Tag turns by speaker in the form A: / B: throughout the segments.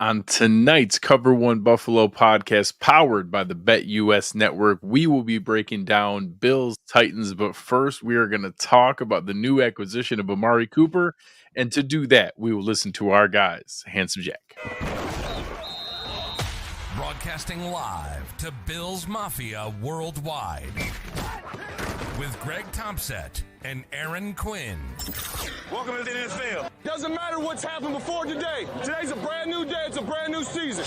A: On tonight's Cover One Buffalo podcast, powered by the BetUS Network, we will be breaking down Bills Titans. But first, we are going to talk about the new acquisition of AMARI Cooper. And to do that, we will listen to our guys, Handsome Jack.
B: Broadcasting live to Bills Mafia worldwide with Greg Tompsett and Aaron Quinn.
C: Welcome to the NFL. Doesn't matter what's happened before today. Today's a brand new day. It's a brand new season.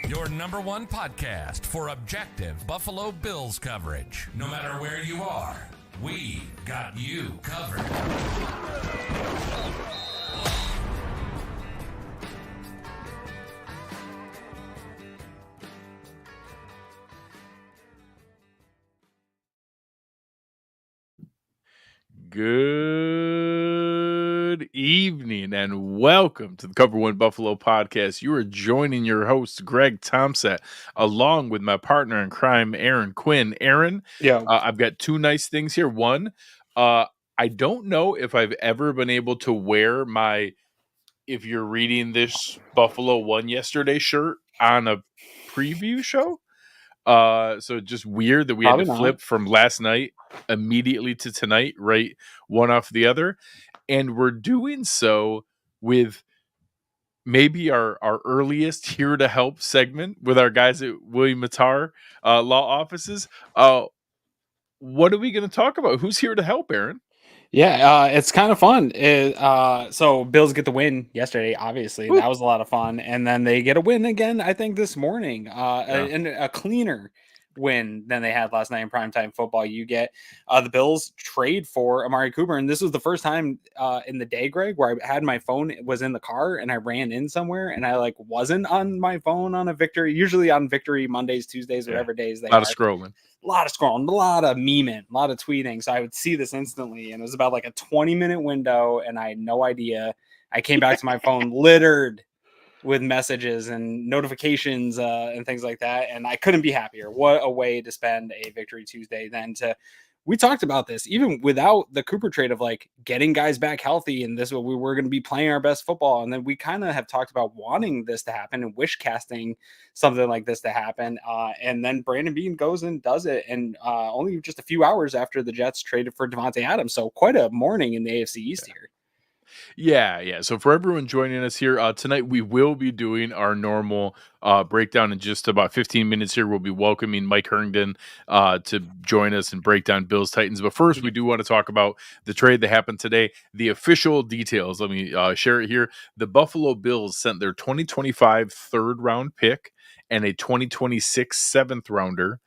B: Your number one podcast for objective Buffalo Bills coverage. No matter where you are, we got you covered.
A: Good evening and welcome to the Cover One Buffalo podcast. You are joining your host, Greg Tompsett, along with my partner in crime, Aaron Quinn. Aaron, I've got two nice things here. One, I don't know if I've ever been able to wear my "If You're Reading This Buffalo Won Yesterday" shirt on a preview show. So just weird that we had to flip from last night immediately to tonight, right? One off the other. And we're doing so with maybe our earliest here to help segment with our guys at William Mattar Law Offices. What are we going to talk about? Who's here to help, Aaron?
D: Yeah, it's kind of fun. So Bills get the win yesterday, obviously. That was a lot of fun. And then they get a win again, I think, this morning. And a cleaner win than they had last night in primetime football. You get the Bills trade for AMARI Cooper. And this was the first time in the day, Greg, where I had my phone was in the car and I ran in somewhere and I wasn't on my phone on a victory, usually on victory Mondays, Tuesdays, whatever days they
A: are. A lot of scrolling,
D: a lot of memeing, a lot of tweeting. So I would see this instantly. And it was about a 20-minute window. And I had no idea. I came back to my phone littered with messages and notifications and things like that. And I couldn't be happier. What a way to spend a Victory Tuesday we talked about this, even without the Cooper trade of getting guys back healthy. And this, we were going to be playing our best football. And then we kind of have talked about wanting this to happen and wish casting something like this to happen. And then Brandon Beane goes and does it. And only just a few hours after the Jets traded for Devontae Adams. So quite a morning in the AFC East here.
A: Yeah. So for everyone joining us here tonight, we will be doing our normal breakdown in just about 15 minutes here. We'll be welcoming Mike Herndon to join us and break down Bills Titans. But first, we do want to talk about the trade that happened today. The official details, let me share it here. The Buffalo Bills sent their 2025 third round pick and a 2026 seventh rounder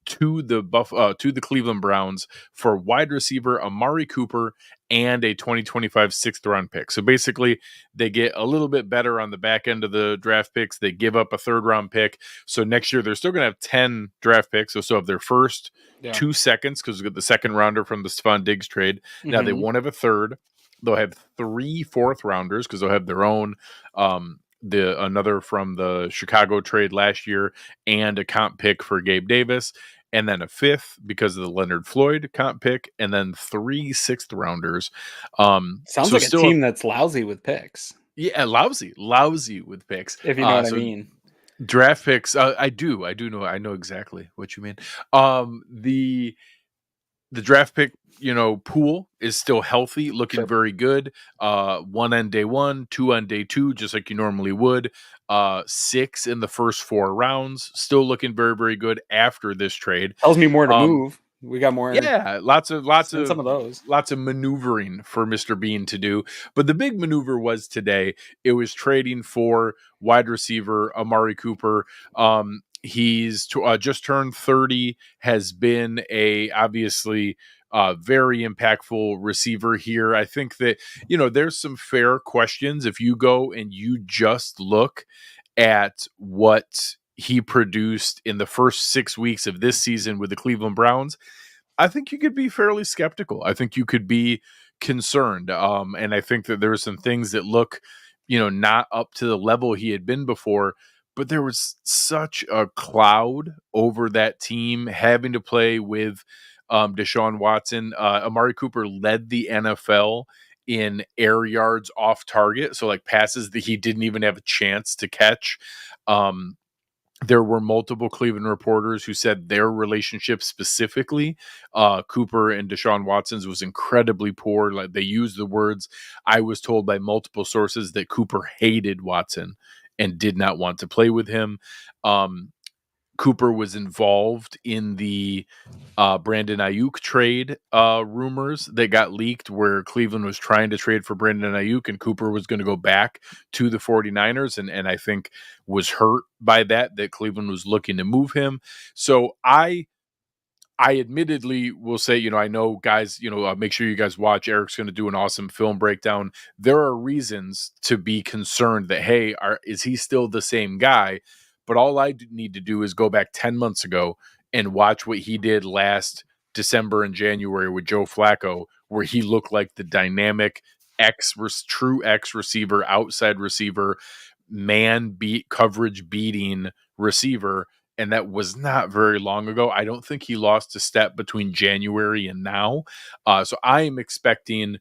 A: to the Cleveland Browns for wide receiver AMARI Cooper and a 2025 sixth round pick. So basically, they get a little bit better on the back end of the draft picks. They give up a third round pick. So next year, they're still going to have 10 draft picks. So have their first 2 seconds because we got the second rounder from the Stephon Diggs trade. Now they won't have a third. They'll have 3 fourth rounders because they'll have their own. Another from the Chicago trade last year and a comp pick for Gabe Davis. And then a 5th because of the Leonard Floyd comp pick, and then 3 sixth rounders.
D: Sounds like a team that's lousy with picks.
A: Yeah, lousy with picks.
D: If you know what I mean.
A: Draft picks, I do know. I know exactly what you mean. The draft pick, pool is still healthy, looking very good. 1 on day 1, 2 on day 2, just like you normally would. 6 in the first 4 rounds, still looking very, very good after this trade.
D: Tells me more to move. We got more.
A: Yeah, lots of
D: some of those.
A: Lots of maneuvering for Mr. Bean to do. But the big maneuver was today. It was trading for wide receiver AMARI Cooper. He's just turned 30, has been obviously very impactful receiver here. I think that, there's some fair questions. If you go and you just look at what he produced in the first 6 weeks of this season with the Cleveland Browns, I think you could be fairly skeptical. I think you could be concerned. And I think that there are some things that look, not up to the level he had been before. But there was such a cloud over that team having to play with Deshaun Watson. AMARI Cooper led the NFL in air yards off target. So like passes that he didn't even have a chance to catch. There were multiple Cleveland reporters who said their relationship specifically, Cooper and Deshaun Watson's, was incredibly poor. Like they used the words, I was told by multiple sources that Cooper hated Watson and did not want to play with him. Cooper was involved in the Brandon Ayuk trade rumors that got leaked, where Cleveland was trying to trade for Brandon Ayuk and Cooper was going to go back to the 49ers, and I think was hurt by that Cleveland was looking to move him. So I admittedly will say, I know guys, make sure you guys watch. Eric's going to do an awesome film breakdown. There are reasons to be concerned that, hey, is he still the same guy? But all I need to do is go back 10 months ago and watch what he did last December and January with Joe Flacco, where he looked like the dynamic true X receiver, outside receiver, coverage beating receiver. And that was not very long ago. I don't think he lost a step between January and now. So I am expecting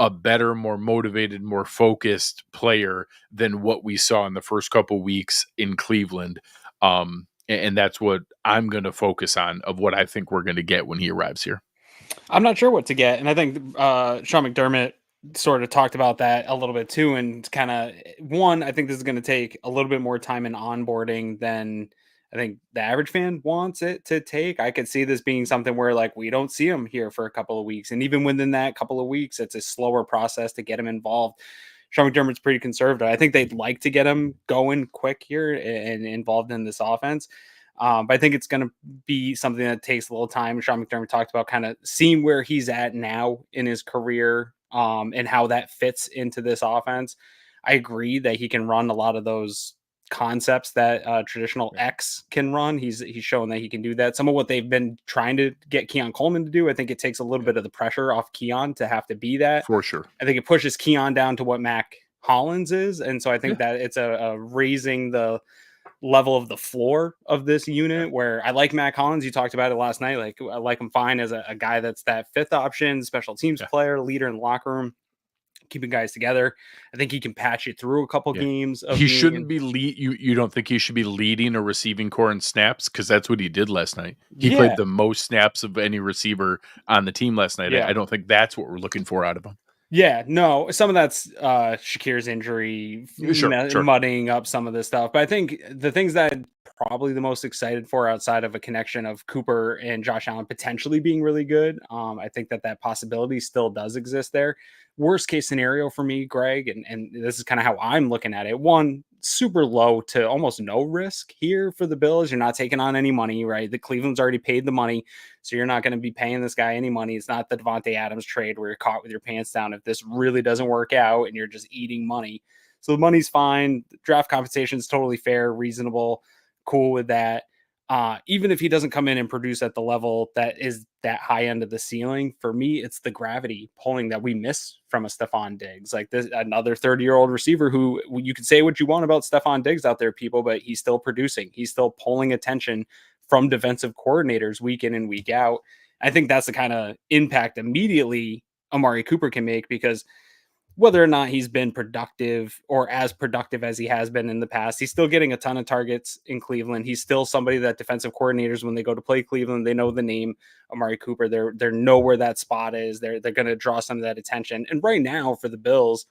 A: a better, more motivated, more focused player than what we saw in the first couple weeks in Cleveland. And that's what I'm going to focus on, of what I think we're going to get when he arrives here.
D: I'm not sure what to get. And I think Sean McDermott sort of talked about that a little bit too. And kind of, I think this is going to take a little bit more time in onboarding than I think the average fan wants it to take. I could see this being something where like we don't see him here for a couple of weeks. And even within that couple of weeks, it's a slower process to get him involved. Sean McDermott's pretty conservative. I think they'd like to get him going quick here and involved in this offense. But I think it's going to be something that takes a little time. Sean McDermott talked about kind of seeing where he's at now in his career and how that fits into this offense. I agree that he can run a lot of those concepts that traditional X can run. He's shown that he can do that. Some of what they've been trying to get Keon Coleman to do, I think it takes a little bit of the pressure off Keon to have to be that.
A: For sure.
D: I think it pushes Keon down to what Mac Hollins is. And so I think that it's a raising the level of the floor of this unit, where I like Mac Hollins. You talked about it last night. Like I like him fine as a guy that's that fifth option, special teams player, leader in the locker room, keeping guys together. I think he can patch it through a couple games.
A: He shouldn't be you don't think he should be leading a receiving core in snaps? Because that's what he did last night. He played the most snaps of any receiver on the team last night. I don't think that's what we're looking for out of him.
D: Yeah, no, some of that's Shakir's injury, muddying up some of this stuff. But I think the things that I'm probably the most excited for, outside of a connection of Cooper and Josh Allen potentially being really good, I think that possibility still does exist there. Worst case scenario for me, Greg, and this is kind of how I'm looking at it. One, super low to almost no risk here for the Bills. You're not taking on any money, right? The Cleveland's already paid the money, so you're not going to be paying this guy any money. It's not the Devontae Adams trade where you're caught with your pants down if this really doesn't work out and you're just eating money. So the money's fine. The draft compensation is totally fair, reasonable, cool with that. Even if he doesn't come in and produce at the level that is that high end of the ceiling, for me, it's the gravity pulling that we miss from a Stephon Diggs. Like this, another 30-year-old receiver who you can say what you want about Stephon Diggs out there, people, but he's still producing. He's still pulling attention from defensive coordinators week in and week out. I think that's the kind of impact immediately Amari Cooper can make, because whether or not he's been productive or as productive as he has been in the past, he's still getting a ton of targets in Cleveland. He's still somebody that defensive coordinators, when they go to play Cleveland, they know the name Amari Cooper. They know where that spot is. They're going to draw some of that attention. And right now for the Bills,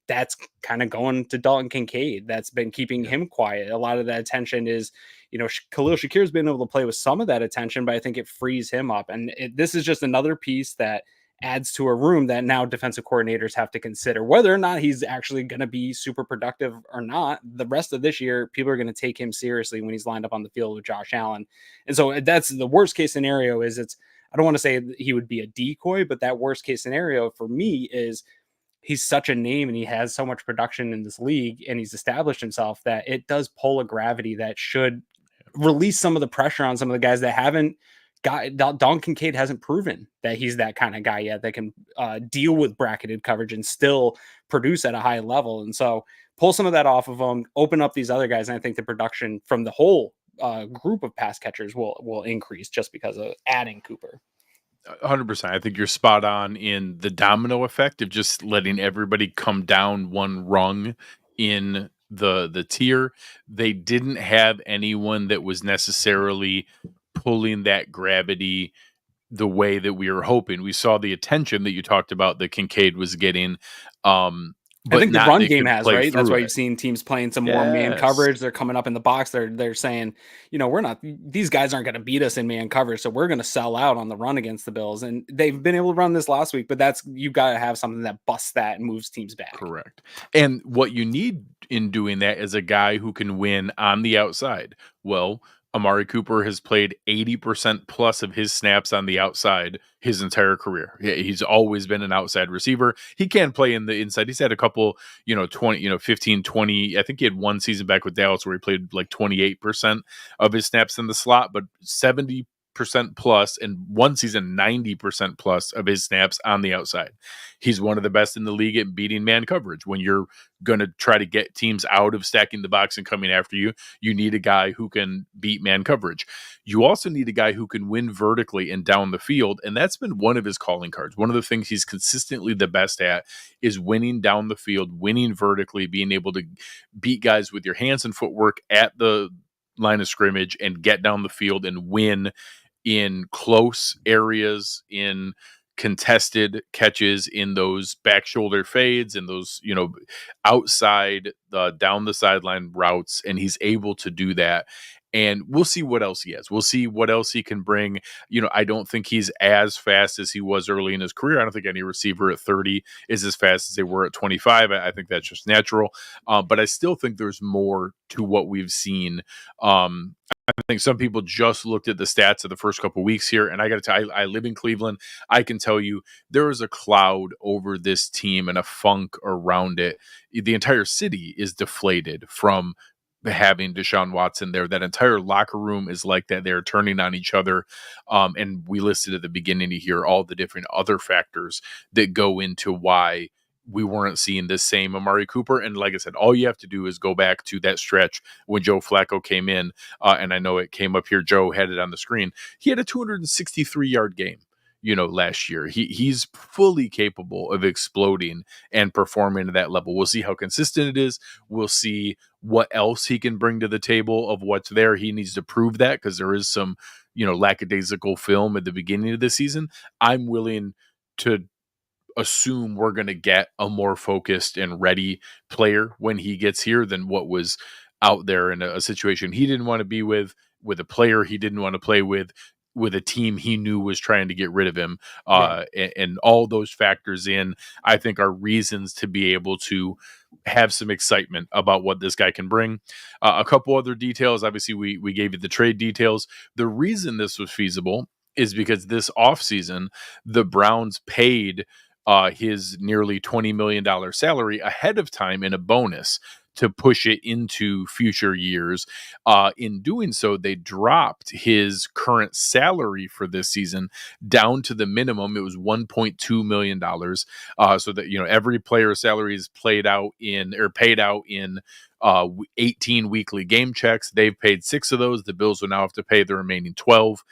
D: that's kind of going to Dalton Kincaid. That's been keeping him quiet. A lot of that attention is, Khalil Shakir's been able to play with some of that attention, but I think it frees him up. And this is just another piece that adds to a room that now defensive coordinators have to consider whether or not he's actually going to be super productive or not. The rest of this year, people are going to take him seriously when he's lined up on the field with Josh Allen. And so that's the worst case scenario. I don't want to say he would be a decoy, but that worst case scenario for me is he's such a name and he has so much production in this league and he's established himself that it does pull a gravity that should release some of the pressure on some of the guys that haven't Dalton Kincaid hasn't proven that he's that kind of guy yet that can deal with bracketed coverage and still produce at a high level. And so pull some of that off of them, open up these other guys. And I think the production from the whole group of pass catchers will increase just because of adding Cooper.
A: 100%. I think you're spot on in the domino effect of just letting everybody come down one rung in the tier. They didn't have anyone that was necessarily pulling that gravity the way that we were hoping. We saw the attention that you talked about that Kincaid was getting,
D: I
A: but
D: think the
A: not
D: run
A: they
D: game
A: could
D: has,
A: play
D: right? That's
A: through
D: why
A: it.
D: you've seen teams playing some more man
A: Yes.
D: coverage. They're coming up in the box. They're saying, we're not, these guys aren't going to beat us in man coverage, so we're going to sell out on the run against the Bills. And they've been able to run this last week, but you've got to have something that busts that and moves teams back.
A: Correct. And what you need in doing that is a guy who can win on the outside. Well, Amari Cooper has played 80% plus of his snaps on the outside his entire career. He's always been an outside receiver. He can play in the inside. He's had a couple, 20, 15, 20. I think he had one season back with Dallas where he played like 28% of his snaps in the slot, but 70% plus, and one season 90% plus of his snaps on the outside. He's one of the best in the league at beating man coverage. When you're going to try to get teams out of stacking the box and coming after you, you need a guy who can beat man coverage. You also need a guy who can win vertically and down the field, and that's been one of his calling cards. One of the things he's consistently the best at is winning down the field, winning vertically, being able to beat guys with your hands and footwork at the line of scrimmage and get down the field and win in close areas, in contested catches, in those back shoulder fades, in those, outside down the sideline routes. And he's able to do that. And we'll see what else he has. We'll see what else he can bring. I don't think he's as fast as he was early in his career. I don't think any receiver at 30 is as fast as they were at 25. I think that's just natural. But I still think there's more to what we've seen. I think some people just looked at the stats of the first couple of weeks here, and I got to tell you, I live in Cleveland. I can tell you there is a cloud over this team and a funk around it. The entire city is deflated from having Deshaun Watson there. That entire locker room is like that. They're turning on each other. And we listed at the beginning of here all the different other factors that go into why we weren't seeing this same Amari Cooper. And like I said, all you have to do is go back to that stretch when Joe Flacco came in. And I know it came up here. Joe had it on the screen. He had a 263-yard game, last year. He's fully capable of exploding and performing at that level. We'll see how consistent it is. We'll see what else he can bring to the table of what's there. He needs to prove that because there is some, lackadaisical film at the beginning of the season. I'm willing to assume we're going to get a more focused and ready player when he gets here than what was out there in a situation he didn't want to be with a player he didn't want to play with a team he knew was trying to get rid of him.
D: Right.
A: And all those factors in, I think, are reasons to be able to have some excitement about what this guy can bring. A couple other details. Obviously, we gave you the trade details. The reason this was feasible is because this offseason, the Browns paid his nearly $20 million salary ahead of time in a bonus to push it into future years. In doing so, they dropped his current salary for this season down to the minimum. It was $1.2 million. So that, every player's salary is paid out in 18 weekly game checks. They've paid 6 of those. The Bills will now have to pay the remaining 12.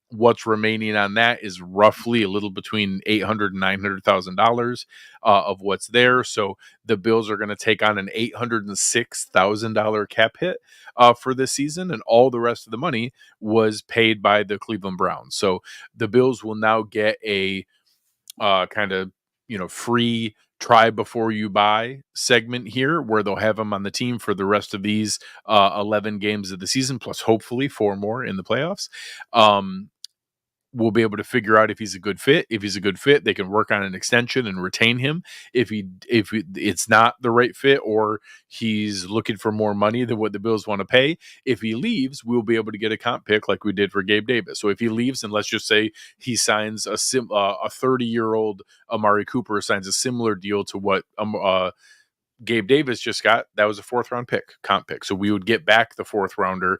A: What's remaining on that is roughly a little between $800,000 and $900,000 of what's there. So the Bills are going to take on an $806,000 cap hit for this season, and all the rest of the money was paid by the Cleveland Browns. So the Bills will now get a kind of free try before you buy segment here, where they'll have him on the team for the rest of these 11 games of the season, plus hopefully 4 more in the playoffs. We'll be able to figure out if he's a good fit. If he's a good fit, they can work on an extension and retain him. If it's not the right fit, or he's looking for more money than what the Bills want to pay, if he leaves, we'll be able to get a comp pick like we did for Gabe Davis. So if he leaves, and let's just say he signs a 30-year-old Amari Cooper signs a similar deal to what Gabe Davis just got, that was a 4th round pick, comp pick. So we would get back the 4th rounder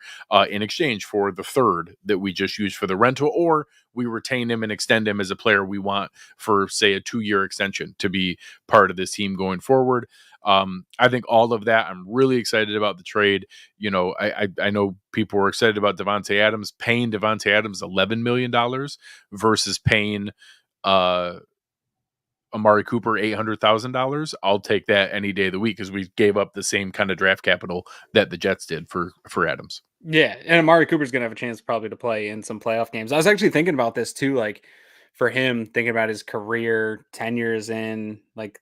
A: in exchange for the 3rd that we just used for the rental, or we retain him and extend him as a player we want for, say, a 2-year extension to be part of this team going forward. I think all of that, I'm really excited about the trade. You know, I know people were excited about Davante Adams, paying Davante Adams $11 million versus paying Amari Cooper $800,000. I'll take that any day of the week, because we gave up the same kind of draft capital that the Jets did for Adams.
D: Yeah, and Amari Cooper's gonna have a chance probably to play in some playoff games. I was actually thinking about this too, like for him, thinking about his career, 10 years in, like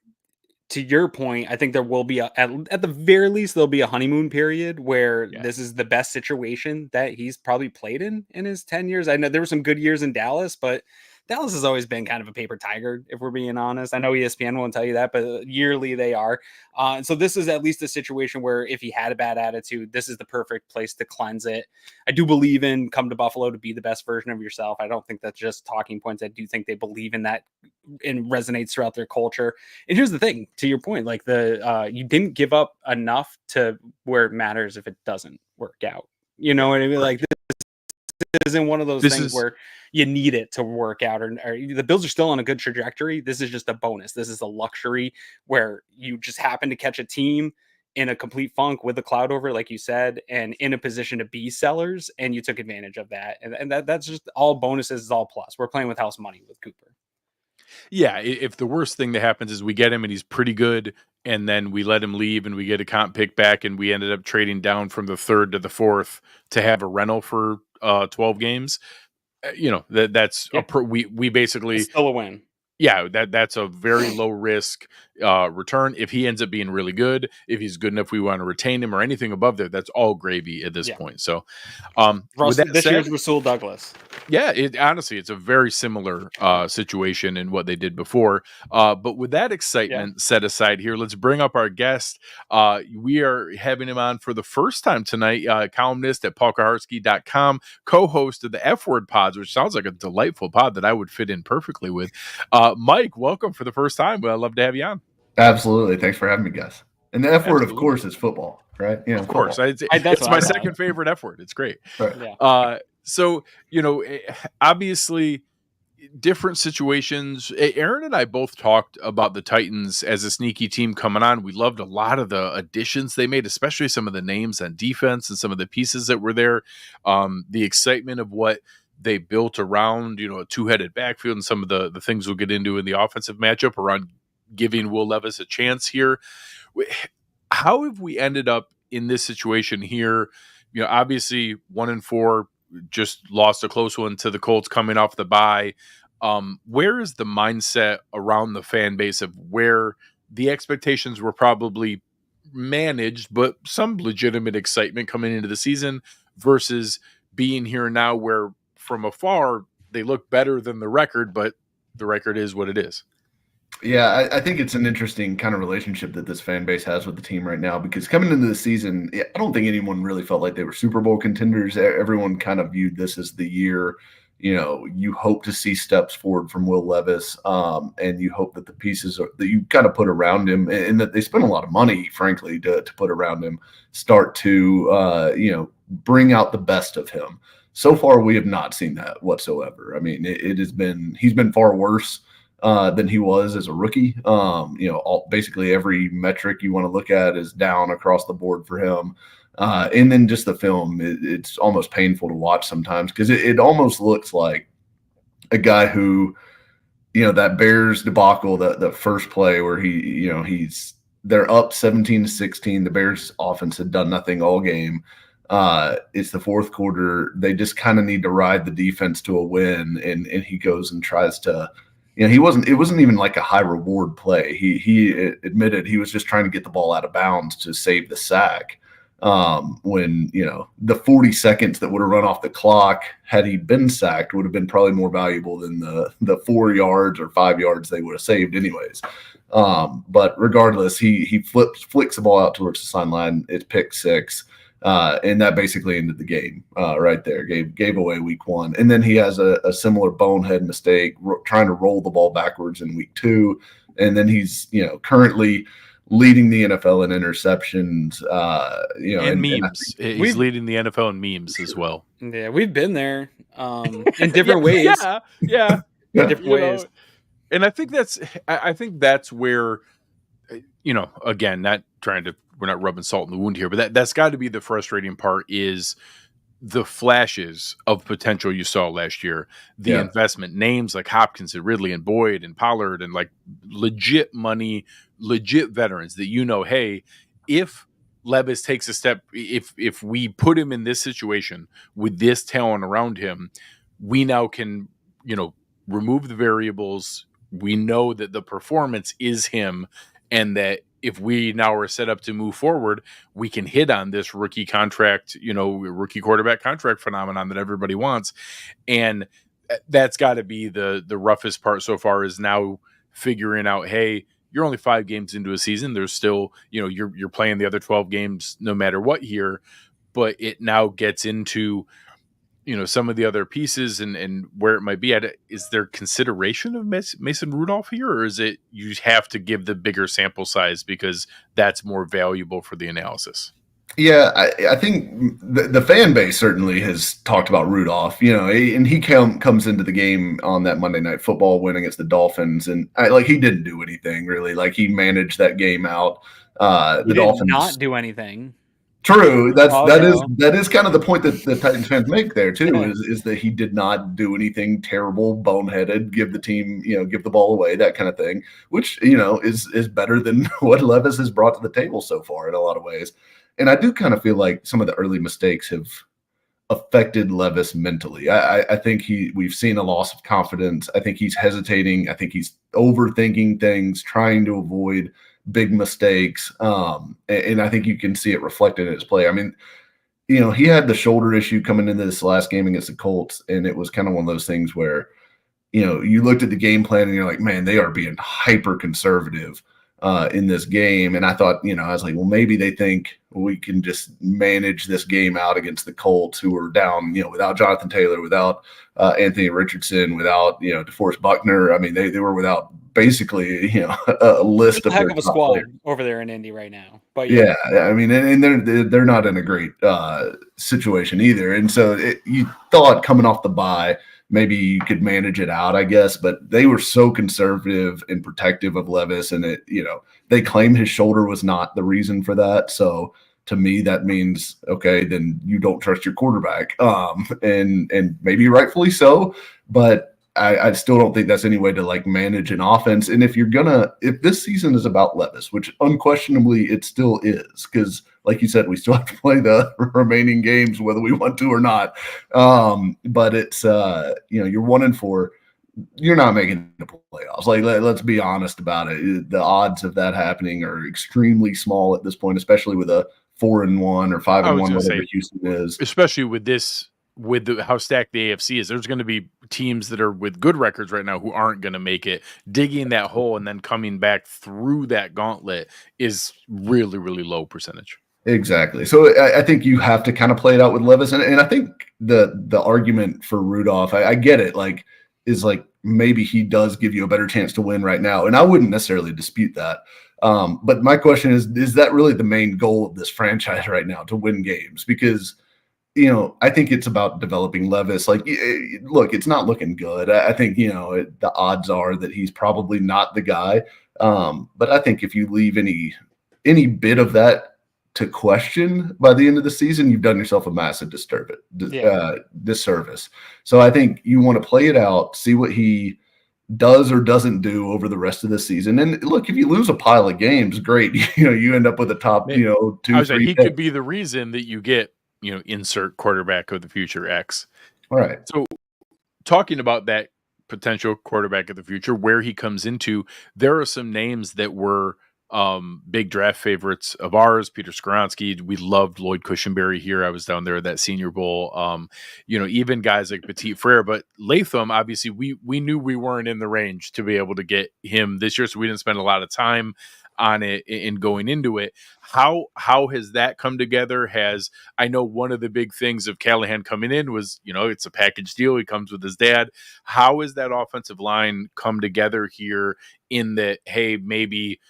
D: to your point, I think there will be at the very least there'll be a honeymoon period where this is the best situation that he's probably played in his 10 years. I know there were some good years in Dallas, but Dallas has always been kind of a paper tiger, if we're being honest. I know ESPN won't tell you that, but yearly they are. And so this is at least a situation where if he had a bad attitude, this is the perfect place to cleanse it. I do believe in come to Buffalo to be the best version of yourself. I don't think that's just talking points. I do think they believe in that and resonates throughout their culture. And here's the thing, to your point, like you didn't give up enough to where it matters if it doesn't work out. You know what I mean? Like this isn't one of those things where you need it to work out, or the Bills are still on a good trajectory. This is just a bonus. This is a luxury where you just happen to catch a team in a complete funk with a cloud over, like you said, and in a position to be sellers, and you took advantage of that. And that's just all bonuses, is all plus. We're playing with house money with Cooper.
A: Yeah, if the worst thing that happens is we get him and he's pretty good, and then we let him leave and we get a comp pick back, and we ended up trading down from the 3rd to the 4th to have a rental for 12 games, you know, that's we basically
D: it's still a win.
A: Yeah, that's a very low risk return. If he ends up being really good, if he's good enough, we want to retain him, or anything above there, that's all gravy at this point. So, with that
D: this
A: said,
D: year's Rasul Douglas.
A: Yeah, honestly, it's a very similar situation in what they did before. But with that excitement set aside here, let's bring up our guest. We are having him on for the first time tonight, columnist at paulkaharski.com, co-host of the F Word Pods, which sounds like a delightful pod that I would fit in perfectly with. Mike, welcome for the first time. I'd love to have you on.
E: Absolutely. Thanks for having me, guys. And the F word, of course, is football, right? Yeah,
A: of course. It's my second favorite F word. It's great.
E: Right.
D: Yeah.
A: So, you know, obviously different situations. Aaron and I both talked about the Titans as a sneaky team coming on. We loved a lot of the additions they made, especially some of the names on defense and some of the pieces that were there. The excitement of what they built around, you know, a 2-headed backfield, and some of the things we'll get into in the offensive matchup around giving Will Levis a chance here. How have we ended up in this situation here? You know, obviously 1-4, just lost a close one to the Colts coming off the bye. Where is the mindset around the fan base of where the expectations were probably managed, but some legitimate excitement coming into the season, versus being here now where from afar they look better than the record, but the record is what it is?
E: Yeah, I think it's an interesting kind of relationship that this fan base has with the team right now, because coming into the season, I don't think anyone really felt like they were Super Bowl contenders. Everyone kind of viewed this as the year, you know, you hope to see steps forward from Will Levis, and you hope that the pieces that you kind of put around him, and that they spent a lot of money, frankly, to put around him, start to, you know, bring out the best of him. So far, we have not seen that whatsoever. I mean, he's been far worse than he was as a rookie. You know, basically every metric you want to look at is down across the board for him. And then just the film, it's almost painful to watch sometimes, because it almost looks like a guy who, you know, that Bears debacle, the first play where they're up 17-16. The Bears offense had done nothing all game. It's the fourth quarter. They just kind of need to ride the defense to a win. And he goes and tries to, you know, it wasn't even like a high reward play. He admitted he was just trying to get the ball out of bounds to save the sack. When, you know, the 40 seconds that would have run off the clock had he been sacked would have been probably more valuable than the 4 yards or 5 yards they would have saved anyways. But regardless, he flicks the ball out towards the sideline. It's pick six. And that basically ended the game right there. Gave away week one. And then he has a similar bonehead mistake, trying to roll the ball backwards in week two. And then he's, you know, currently leading the NFL in interceptions.
A: And memes. He's leading the NFL in memes as well.
D: Yeah, we've been there in different ways.
A: Yeah.
D: In different ways.
A: And I think that's where, again, we're not rubbing salt in the wound here, but that's got to be the frustrating part is the flashes of potential you saw last year, the investment names like Hopkins and Ridley and Boyd and Pollard and like legit money, legit veterans that, hey, if Levis takes a step, if we put him in this situation with this talent around him, we now can, remove the variables. We know that the performance is him, and that if we now are set up to move forward, we can hit on this rookie contract, rookie quarterback contract phenomenon that everybody wants. And that's got to be the roughest part so far, is now figuring out, hey, you're only 5 games into a season. There's still, you're playing the other 12 games no matter what here, but it now gets into, some of the other pieces and where it might be at. Is there consideration of Mason Rudolph here, or is it you have to give the bigger sample size because that's more valuable for the analysis?
E: Yeah, I think the fan base certainly has talked about Rudolph, and he comes into the game on that Monday Night Football win against the Dolphins, and he didn't do anything really. Like, he managed that game out. The Dolphins
D: did not do anything.
E: True. That is kind of the point that the Titans fans make there too, is that he did not do anything terrible, boneheaded, give the team, give the ball away, that kind of thing, which, is better than what Levis has brought to the table so far in a lot of ways. And I do kind of feel like some of the early mistakes have affected Levis mentally. I think we've seen a loss of confidence. I think he's hesitating. I think he's overthinking things, trying to avoid big mistakes. And I think you can see it reflected in his play. I mean, he had the shoulder issue coming into this last game against the Colts, and it was kind of one of those things where, you looked at the game plan and you're like, man, they are being hyper conservative in this game. And I thought, I was like, well, maybe they think we can just manage this game out against the Colts, who are down, without Jonathan Taylor, without Anthony Richardson, without, DeForest Buckner. I mean, they were without basically, a list of
D: a heck of a squad players over there in Indy right now. But
E: yeah, I mean, and they're not in a great situation either. And so you thought coming off the bye, maybe you could manage it out, I guess, but they were so conservative and protective of Levis, and they claim his shoulder was not the reason for that. So to me, that means, okay, then you don't trust your quarterback. And maybe rightfully so, but I still don't think that's any way to manage an offense. And if this season is about Levis, which unquestionably it still is, because like you said, we still have to play the remaining games whether we want to or not. But it's you're 1-4, you're not making the playoffs. Let's be honest about it. The odds of that happening are extremely small at this point, especially with a 4-1 or 5-1, whatever Houston is.
A: Especially with this. With how stacked the AFC is, there's going to be teams that are with good records right now who aren't going to make it. Digging that hole and then coming back through that gauntlet is really, really low percentage.
E: Exactly. So I think you have to kind of play it out with Levis. And I think the argument for Rudolph, I get it, is maybe he does give you a better chance to win right now. And I wouldn't necessarily dispute that. But my question is that really the main goal of this franchise right now, to win games? Because I think it's about developing Levis. Look, it's not looking good. I think, the odds are that he's probably not the guy. But I think if you leave any bit of that to question by the end of the season, you've done yourself a massive disservice. So I think you want to play it out, see what he does or doesn't do over the rest of the season. And look, if you lose a pile of games, great. You end up with a top, 2, 3.
A: He could be the reason that you get, insert quarterback of the future X.
E: All right.
A: So talking about that potential quarterback of the future, where he comes into, there are some names that were big draft favorites of ours. Peter Skoronski, we loved Lloyd Cushenberry here. I was down there at that Senior Bowl. Even guys like Petit Frere, but Latham, obviously we knew we weren't in the range to be able to get him this year, so we didn't spend a lot of time on it in going into it. How has that come together? I know one of the big things of Callahan coming in was, it's a package deal. He comes with his dad. How has that offensive line come together here in that, hey, maybe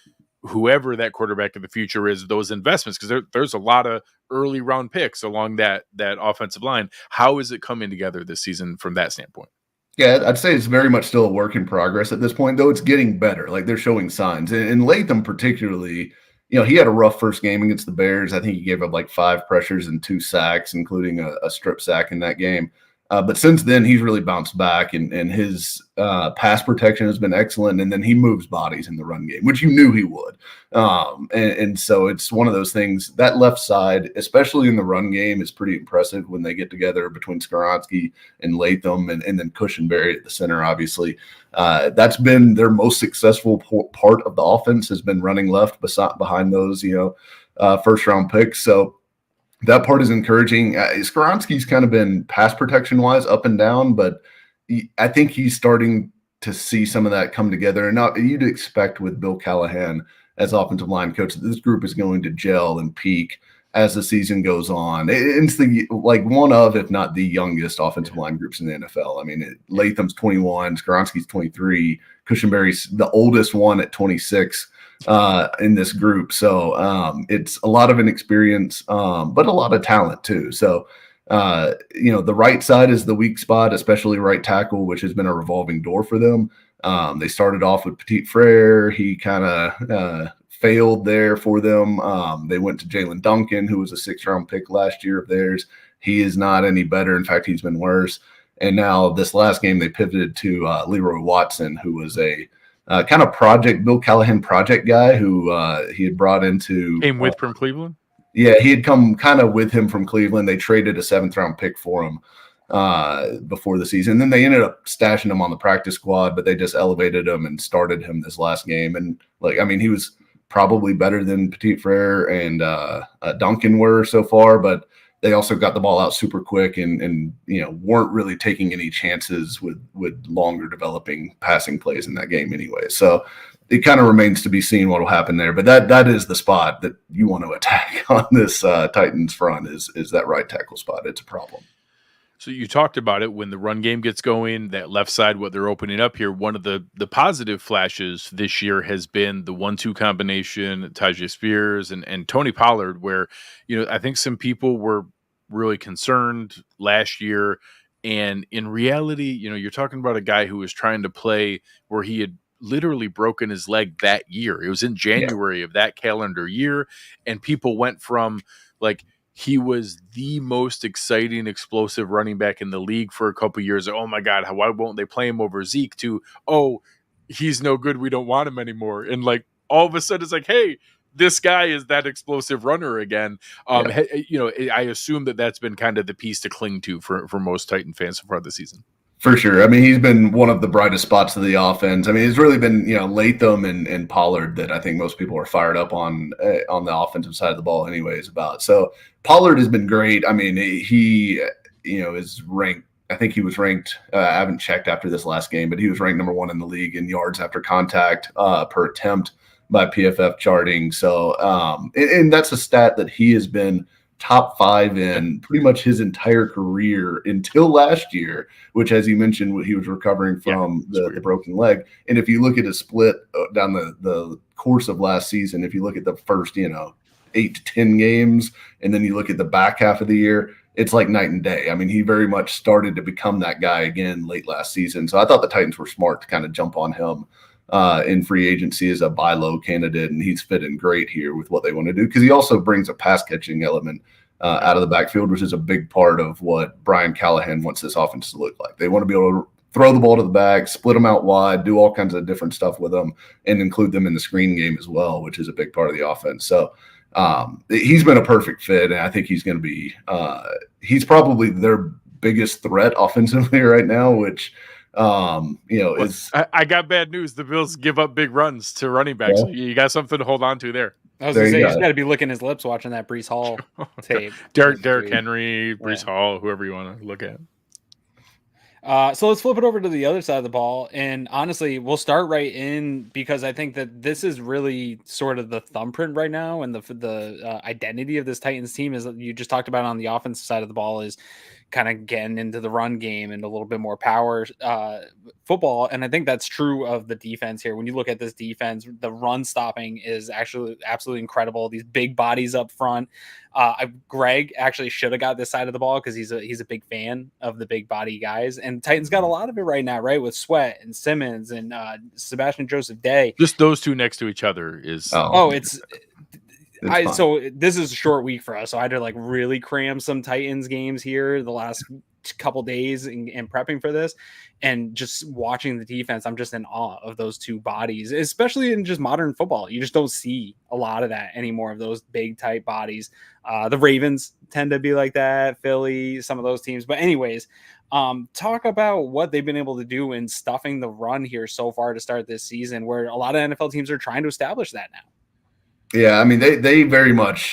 A: whoever that quarterback of the future is, those investments, because there's a lot of early round picks along that offensive line. How is it coming together this season from that standpoint?
E: Yeah, I'd say it's very much still a work in progress at this point, though it's getting better. Like they're showing signs. And Latham particularly, he had a rough first game against the Bears. I think he gave up like 5 pressures and 2 sacks, including a strip sack in that game. But since then, he's really bounced back, and his pass protection has been excellent. And then he moves bodies in the run game, which you knew he would. And so it's one of those things. That left side, especially in the run game, is pretty impressive when they get together between Skoronski and Latham, and then Cushenberry at the center, obviously. That's been their most successful part of the offense, has been running left behind those, first-round picks. So that part is encouraging. Skoronski's kind of been pass protection wise up and down, but I think he's starting to see some of that come together. And now you'd expect with Bill Callahan as offensive line coach that this group is going to gel and peak as the season goes on. It's one of, if not the youngest offensive line groups in the NFL. I mean, Latham's 21, Skoronski's 23, Cushenberry's the oldest one at 26. In this group. So it's a lot of inexperience, but a lot of talent too. So, the right side is the weak spot, especially right tackle, which has been a revolving door for them. They started off with Petit Frere. He kind of failed there for them. They went to Jalen Duncan, who was a 6th-round pick last year of theirs. He is not any better. In fact, he's been worse. And now this last game, they pivoted to Leroy Watson, who was a kind of Bill Callahan project guy who he had brought into.
A: Came with from Cleveland?
E: Yeah, he had come kind of with him from Cleveland. They traded a 7th-round pick for him before the season. And then they ended up stashing him on the practice squad, but they just elevated him and started him this last game. And, he was probably better than Petit Frere and Duncan were so far, but they also got the ball out super quick and weren't really taking any chances with longer developing passing plays in that game anyway. So it kind of remains to be seen what will happen there. But that is the spot that you want to attack on this Titans front is that right tackle spot. It's a problem.
A: So you talked about it when the run game gets going, that left side, what they're opening up here. One of the positive flashes this year has been the 1-2 combination, Tyjae Spears and Tony Pollard, where, I think some people were really concerned last year. And in reality, you're talking about a guy who was trying to play where he had literally broken his leg that year. It was in January of that calendar year. And people went from he was the most exciting, explosive running back in the league for a couple of years. Oh my God, why won't they play him over Zeke? To, oh, he's no good, we don't want him anymore. And all of a sudden it's hey, this guy is that explosive runner again. I assume that's been kind of the piece to cling to for most Titan fans so far this season.
E: For sure. I mean, he's been one of the brightest spots of the offense. I mean, it's really been, Latham and Pollard that I think most people are fired up on the offensive side of the ball anyways about. So Pollard has been great. I mean, he, is ranked. I think he was ranked, I haven't checked after this last game, but he was ranked number 1 in the league in yards after contact per attempt by PFF charting. So, and that's a stat that he has been top 5 in pretty much his entire career until last year, which, as you mentioned, he was recovering from the broken leg. And if you look at his split down the course of last season, if you look at the first, 8 to 10 games, and then you look at the back half of the year, it's like night and day. I mean, he very much started to become that guy again late last season. So I thought the Titans were smart to kind of jump on him in free agency as a buy low candidate, and he's fitting great here with what they want to do because he also brings a pass catching element out of the backfield, which is a big part of what Brian Callahan wants this offense to look like. They want to be able to throw the ball to the back, split them out wide, do all kinds of different stuff with them, and include them in the screen game as well, which is a big part of the offense. So he's been a perfect fit, and I think he's going to be he's probably their biggest threat offensively right now, which is
A: I got bad news. The Bills give up big runs to running backs. So you got something to hold on to there.
D: I was going to say, he's got to be licking his lips watching that Breece Hall tape.
A: Derrick Henry, Breece Hall, whoever you want to look at.
D: So let's flip it over to the other side of the ball. And honestly, we'll start right in because I think that this is really sort of the thumbprint right now. And the identity of this Titans team is you just talked about on the offensive side of the ball is, kind of getting into the run game and a little bit more power football. And I think that's true of the defense here. When you look at this defense, the run stopping is actually absolutely incredible. These big bodies up front. Greg actually should have got this side of the ball because he's a big fan of the big body guys. And Titans got a lot of it right now, right? With Sweat and Simmons and Sebastian Joseph Day.
A: Just those two next to each other is
D: so this is a short week for us, so I had to like really cram some Titans games here the last couple days and prepping for this, and just watching the defense, I'm just in awe of those two bodies, especially in just modern football. You just don't see a lot of that anymore, of those big tight bodies. The Ravens tend to be like that, Philly, some of those teams. But anyways, talk about what they've been able to do in stuffing the run here so far to start this season, where a lot of NFL teams are trying to establish that now.
E: Yeah, I mean, they very much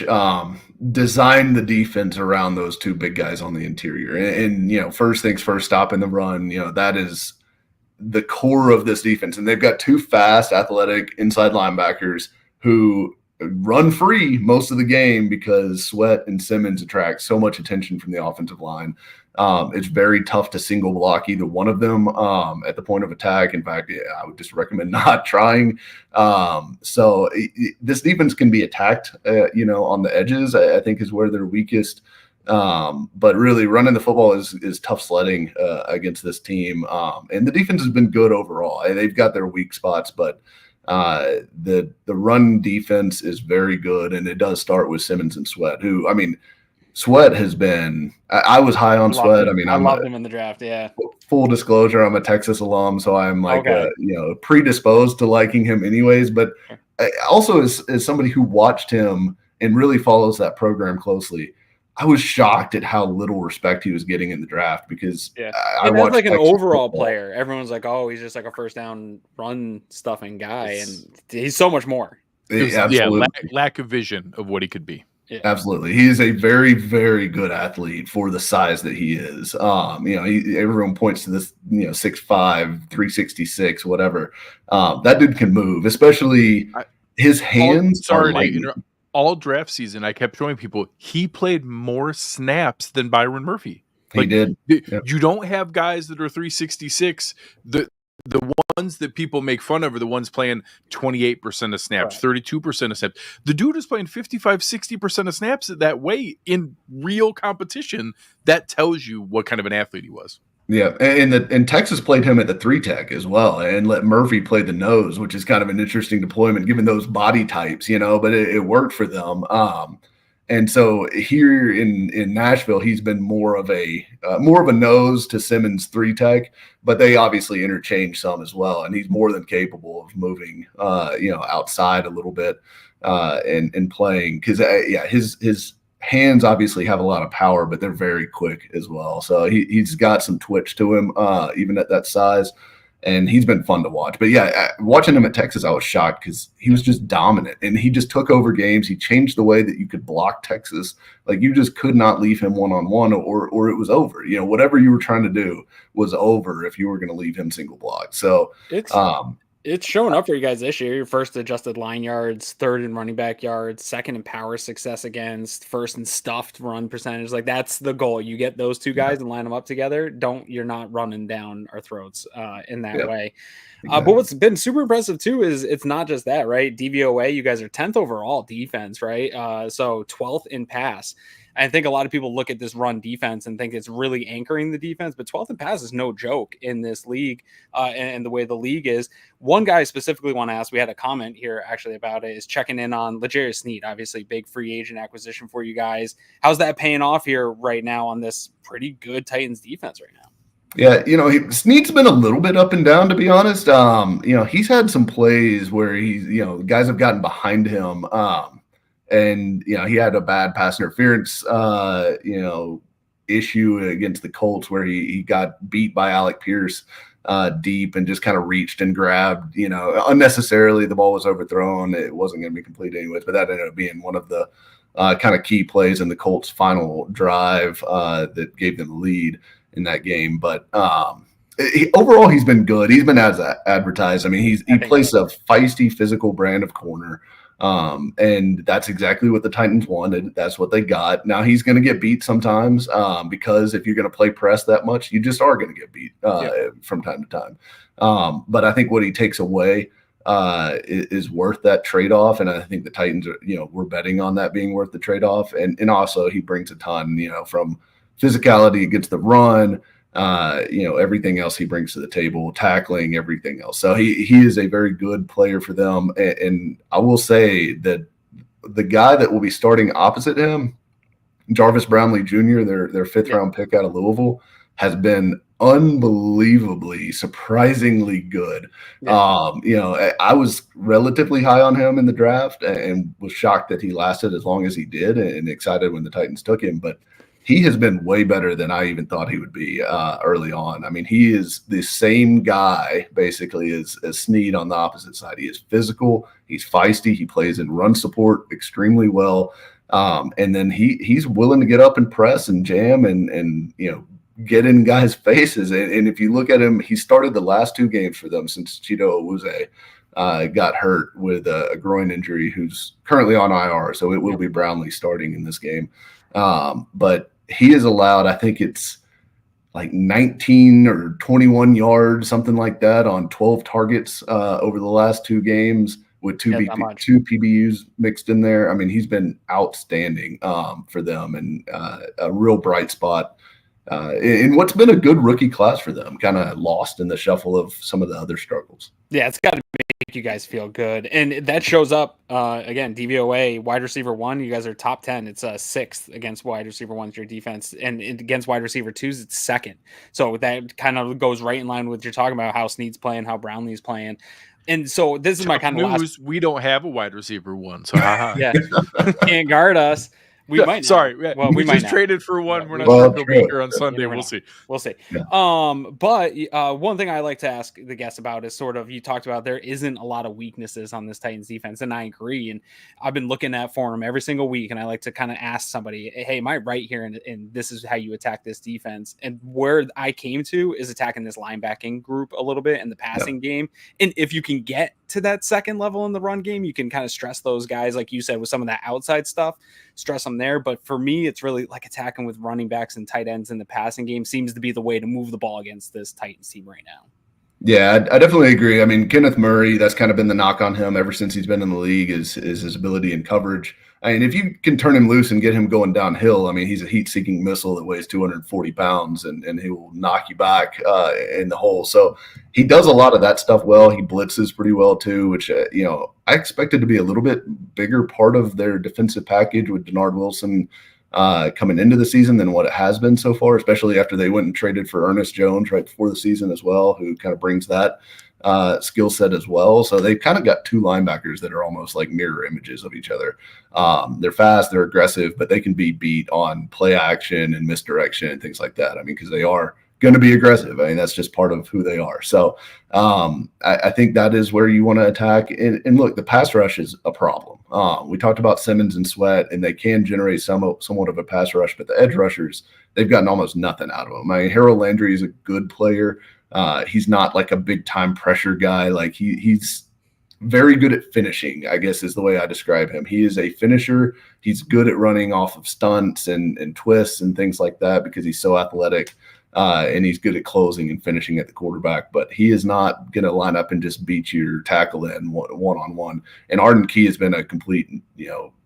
E: designed the defense around those two big guys on the interior. And, you know, first things first, stopping the run, you know, that is the core of this defense. And they've got two fast, athletic inside linebackers who run free most of the game because Sweat and Simmons attract so much attention from the offensive line. It's very tough to single block either one of them at the point of attack. In fact, I would just recommend not trying. So this defense can be attacked, you know, on the edges, I think is where they're weakest. But really running the football is tough sledding against this team. And the defense has been good overall. They've got their weak spots, but the run defense is very good. And it does start with Simmons and Sweat, who, I mean, Sweat has been – I was high on Sweat. I mean,
D: I loved him in the draft, yeah.
E: Full disclosure, I'm a Texas alum, so I'm like, you know, predisposed to liking him anyways. But also as somebody who watched him and really follows that program closely, I was shocked at how little respect he was getting in the draft because I watched
D: like an
E: Texas
D: overall
E: football.
D: player. Everyone's like, oh, he's just like a first down run stuffing guy. And he's so much more.
A: Lack of vision of what he could be.
D: Yeah.
E: Absolutely. He is a very, very good athlete for the size that he is. You know, everyone points to this, you know, 6'5", 366, whatever. That dude can move, especially his hands.
A: All draft season, I kept showing people he played more snaps than Byron Murphy.
E: He did.
A: Yep. You don't have guys that are 366. The ones that people make fun of are the ones playing 28% of snaps, 32% of snaps. The dude is playing 55, 60% of snaps that way in real competition. That tells you what kind of an athlete he was.
E: Yeah, and Texas played him at the 3-tech as well and let Murphy play the nose, which is kind of an interesting deployment given those body types, you know, but it worked for them. And so here in Nashville, he's been more of a nose to Simmons 3-tech, but they obviously interchange some as well. And he's more than capable of moving, you know, outside a little bit and playing because, his hands obviously have a lot of power, but they're very quick as well. So he's got some twitch to him, even at that size. And he's been fun to watch. But yeah, watching him at Texas, I was shocked because he was just dominant and he just took over games. He changed the way that you could block Texas. Like you just could not leave him one-on-one or it was over. You know, whatever you were trying to do was over if you were going to leave him single block. So
D: it's showing up for you guys this year. Your first adjusted line yards, third in running back yards, second in power success against, first in stuffed run percentage. Like that's the goal. You get those two guys and line them up together. You're not running down our throats in that way. But what's been super impressive too is it's not just that, right? DVOA, you guys are 10th overall defense, right? So 12th in pass. I think a lot of people look at this run defense and think it's really anchoring the defense, but 12th in pass is no joke in this league and the way the league is. One guy I specifically want to ask, we had a comment here actually about it, is checking in on L'Jarius Sneed, obviously big free agent acquisition for you guys. How's that paying off here right now on this pretty good Titans defense right now?
E: Yeah, you know, Sneed's been a little bit up and down, to be honest. You know, he's had some plays where guys have gotten behind him. And, you know, he had a bad pass interference, you know, issue against the Colts where he got beat by Alec Pierce deep and just kind of reached and grabbed, you know, unnecessarily. The ball was overthrown. It wasn't going to be complete anyways, but that ended up being one of the kind of key plays in the Colts' final drive that gave them the lead in that game. But overall, he's been good. He's been as advertised. I mean, he plays a feisty physical brand of corner. And that's exactly what the Titans wanted. That's what they got. Now he's going to get beat sometimes because if you're going to play press that much, you just are going to get beat from time to time. But I think what he takes away is worth that trade-off. And I think the Titans are, we're betting on that being worth the trade-off. And also he brings a ton, from physicality against the run, everything else he brings to the table, tackling, everything else. So he is a very good player for them. And I will say that the guy that will be starting opposite him, Jarvis Brownlee Jr., their fifth round pick out of Louisville, has been unbelievably, surprisingly good. I was relatively high on him in the draft and was shocked that he lasted as long as he did and excited when the Titans took him. But he has been way better than I even thought he would be early on. I mean, he is the same guy basically as Snead on the opposite side. He is physical. He's feisty. He plays in run support extremely well. And then he's willing to get up and press and jam and get in guys' faces. And if you look at him, he started the last 2 games for them since Chido Awuzie got hurt with a groin injury, who's currently on IR. So it will be Brownlee starting in this game. But he has allowed, I think it's like 19 or 21 yards, something like that, on 12 targets over the last 2 games with two PBUs mixed in there. I mean, he's been outstanding for them and a real bright spot in what's been a good rookie class for them, kind of lost in the shuffle of some of the other struggles.
D: Yeah, it's got to make you guys feel good. And that shows up, again, DVOA, wide receiver 1, you guys are top 10. It's 6th against wide receiver 1's your defense. And against wide receiver 2's, it's 2nd. So that kind of goes right in line with what you're talking about, how Snead's playing, how Brownlee's playing. And so this is my kind of
A: news. We don't have a wide receiver 1. So
D: yeah, can't guard us. We might.
A: Sorry.
D: Well,
A: we just traded for one. We're not sure if he'll be here on Sunday. We'll see.
D: We'll see.
E: Yeah.
D: But one thing I like to ask the guests about is sort of, you talked about there isn't a lot of weaknesses on this Titans defense, and I agree. And I've been looking at for them every single week, and I like to kind of ask somebody, hey, am I right here? And this is how you attack this defense. And where I came to is attacking this linebacking group a little bit in the passing game. And if you can get to that second level in the run game, you can kind of stress those guys, like you said, with some of that outside stuff, stress them there. But for me, it's really like attacking with running backs and tight ends in the passing game seems to be the way to move the ball against this Titans team right now.
E: Yeah, I definitely agree. I mean, Kenneth Murray, that's kind of been the knock on him ever since he's been in the league is his ability in coverage. I mean, if you can turn him loose and get him going downhill, I mean, he's a heat-seeking missile that weighs 240 pounds, and he will knock you back in the hole. So he does a lot of that stuff well. He blitzes pretty well too, which, I expected to be a little bit bigger part of their defensive package with Denard Wilson coming into the season than what it has been so far, especially after they went and traded for Ernest Jones right before the season as well, who kind of brings that skill set as well. So they've kind of got 2 linebackers that are almost like mirror images of each other. They're fast, they're aggressive, but they can be beat on play action and misdirection and things like that. I mean, because they are going to be aggressive. I mean, that's just part of who they are. So I think that is where you want to attack. And look, the pass rush is a problem. We talked about Simmons and Sweat, and they can generate somewhat of a pass rush, but the edge rushers, they've gotten almost nothing out of them. I mean, Harold Landry is a good player. He's not like a big time pressure guy. Like he's very good at finishing, I guess is the way I describe him. He is a finisher. He's good at running off of stunts and twists and things like that because he's so athletic. And he's good at closing and finishing at the quarterback, but he is not going to line up and just beat your tackle in one-on-one. And Arden Key has been a complete,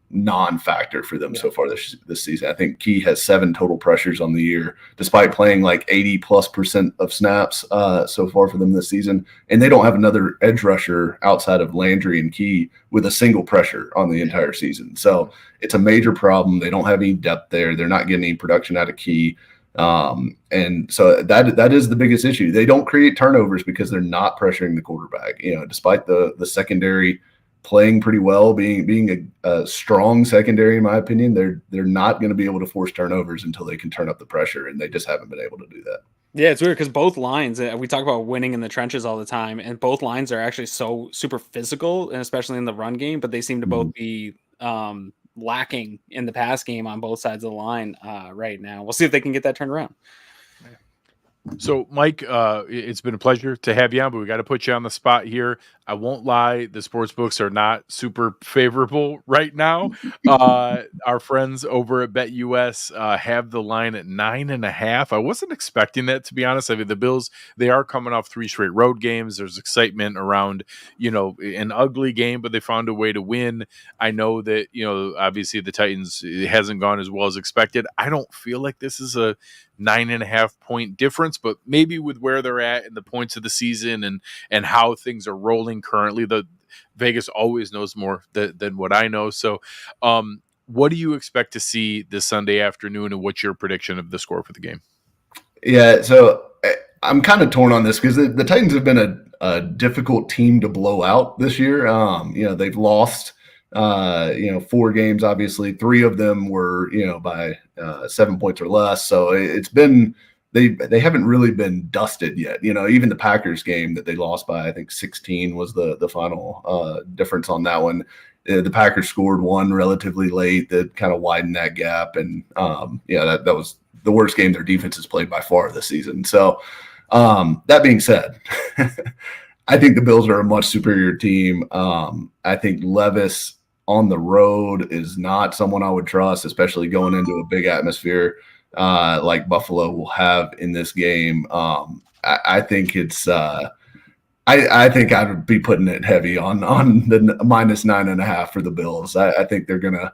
E: non-factor for them so far this season. I think Key has 7 total pressures on the year, despite playing like 80+% of snaps so far for them this season. And they don't have another edge rusher outside of Landry and Key with a single pressure on the entire season. So it's a major problem. They don't have any depth there. They're not getting any production out of Key. And so that is the biggest issue. They don't create turnovers because they're not pressuring the quarterback, despite the secondary playing pretty well, being a strong secondary, in my opinion. They're not going to be able to force turnovers until they can turn up the pressure, and they just haven't been able to do that.
D: Yeah, it's weird because both lines, we talk about winning in the trenches all the time, and both lines are actually so super physical, and especially in the run game, but they seem to both be lacking in the pass game on both sides of the line right now. We'll see if they can get that turned around.
A: So, Mike, it's been a pleasure to have you on, but we got to put you on the spot here. I won't lie, the sports books are not super favorable right now. Our friends over at BetUS have the line at 9.5. I wasn't expecting that, to be honest. I mean, the Bills, they are coming off 3 straight road games. There's excitement around, an ugly game, but they found a way to win. I know that, obviously the Titans, it hasn't gone as well as expected. I don't feel like this is a 9.5 point difference, but maybe with where they're at and the points of the season and how things are rolling currently, the Vegas always knows more than what I know. So what do you expect to see this Sunday afternoon, and what's your prediction of the score for the game?
E: Yeah, so I'm kind of torn on this because the Titans have been a difficult team to blow out this year. They've lost 4 games, obviously 3 of them were, by 7 points or less. So it's been, they haven't really been dusted yet. Even the Packers game that they lost by, I think 16 was the final difference on that one. The Packers scored 1 relatively late that kind of widened that gap. And that was the worst game their defense has played by far this season. So that being said, I think the Bills are a much superior team. I think Levis on the road is not someone I would trust, especially going into a big atmosphere like Buffalo will have in this game. I think it's I think I would be putting it heavy on the minus 9.5 for the Bills. I think they're going to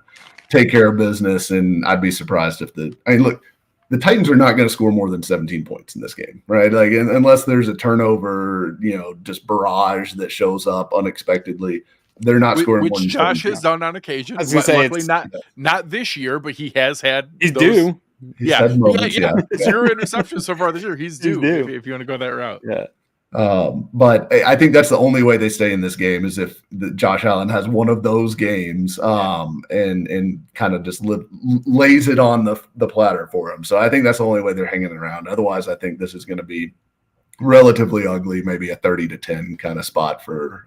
E: take care of business, and I'd be surprised if look, the Titans are not going to score more than 17 points in this game, right? Like, unless there's a turnover, just barrage that shows up unexpectedly. They're not scoring.
A: Which Josh has done on occasion.
D: I was gonna say,
A: luckily not this year, but he has had.
D: He's due.
A: Yeah. 0 interceptions so far this year. He's due. If you want to go that route.
E: Yeah. But I think that's the only way they stay in this game is if Josh Allen has one of those games, and kind of just lays it on the platter for him. So I think that's the only way they're hanging around. Otherwise, I think this is going to be relatively ugly, maybe a 30-10 kind of spot for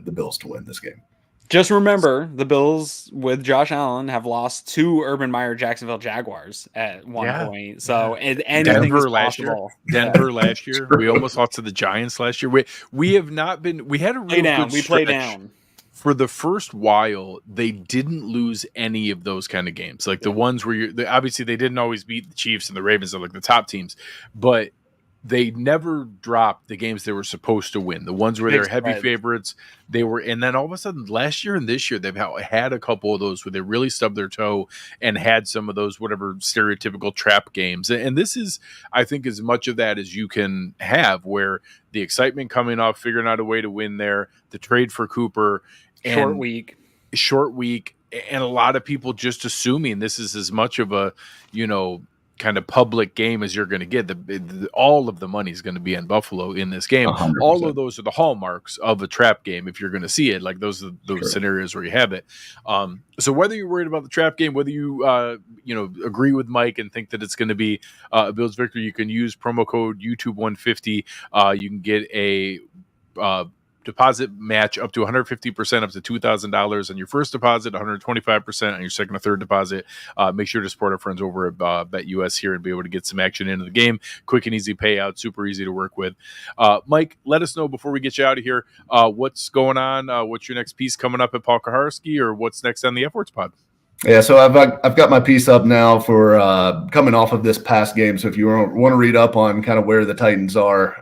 E: the Bills to win this game.
D: Just remember, the Bills with Josh Allen have lost to Urban Meyer Jacksonville Jaguars at one point. So anything
A: Denver
D: is possible.
A: Denver last year. We almost lost to the Giants last year. We have not been. We had a really good stretch.
D: Play down.
A: For the first while, they didn't lose any of those kind of games. Like the ones where obviously they didn't always beat the Chiefs and the Ravens, are like the top teams, but they never dropped the games they were supposed to win. The ones where they're heavy favorites, they were. And then all of a sudden, last year and this year, they've had a couple of those where they really stubbed their toe and had some of those whatever stereotypical trap games. And this is, I think, as much of that as you can have, where the excitement coming off, figuring out a way to win there, the trade for Cooper,
D: short week,
A: and a lot of people just assuming this is as much of a, kind of public game as you're going to get. All of the money is going to be in Buffalo in this game.
E: 100%.
A: All of those are the hallmarks of a trap game if you're going to see it. Like those are those scenarios where you have it. So whether you're worried about the trap game, whether you agree with Mike and think that it's going to be a Bills victory, you can use promo code YouTube150. You can get a deposit match up to 150%, up to $2,000 on your first deposit, 125% on your second or third deposit. Make sure to support our friends over at BetUS here and be able to get some action into the game. Quick and easy payout, super easy to work with. Mike, let us know before we get you out of here, what's going on? What's your next piece coming up at Paul Kaharski, or what's next on the F-Words pod?
E: Yeah, so I've got my piece up now for coming off of this past game. So if you want to read up on kind of where the Titans are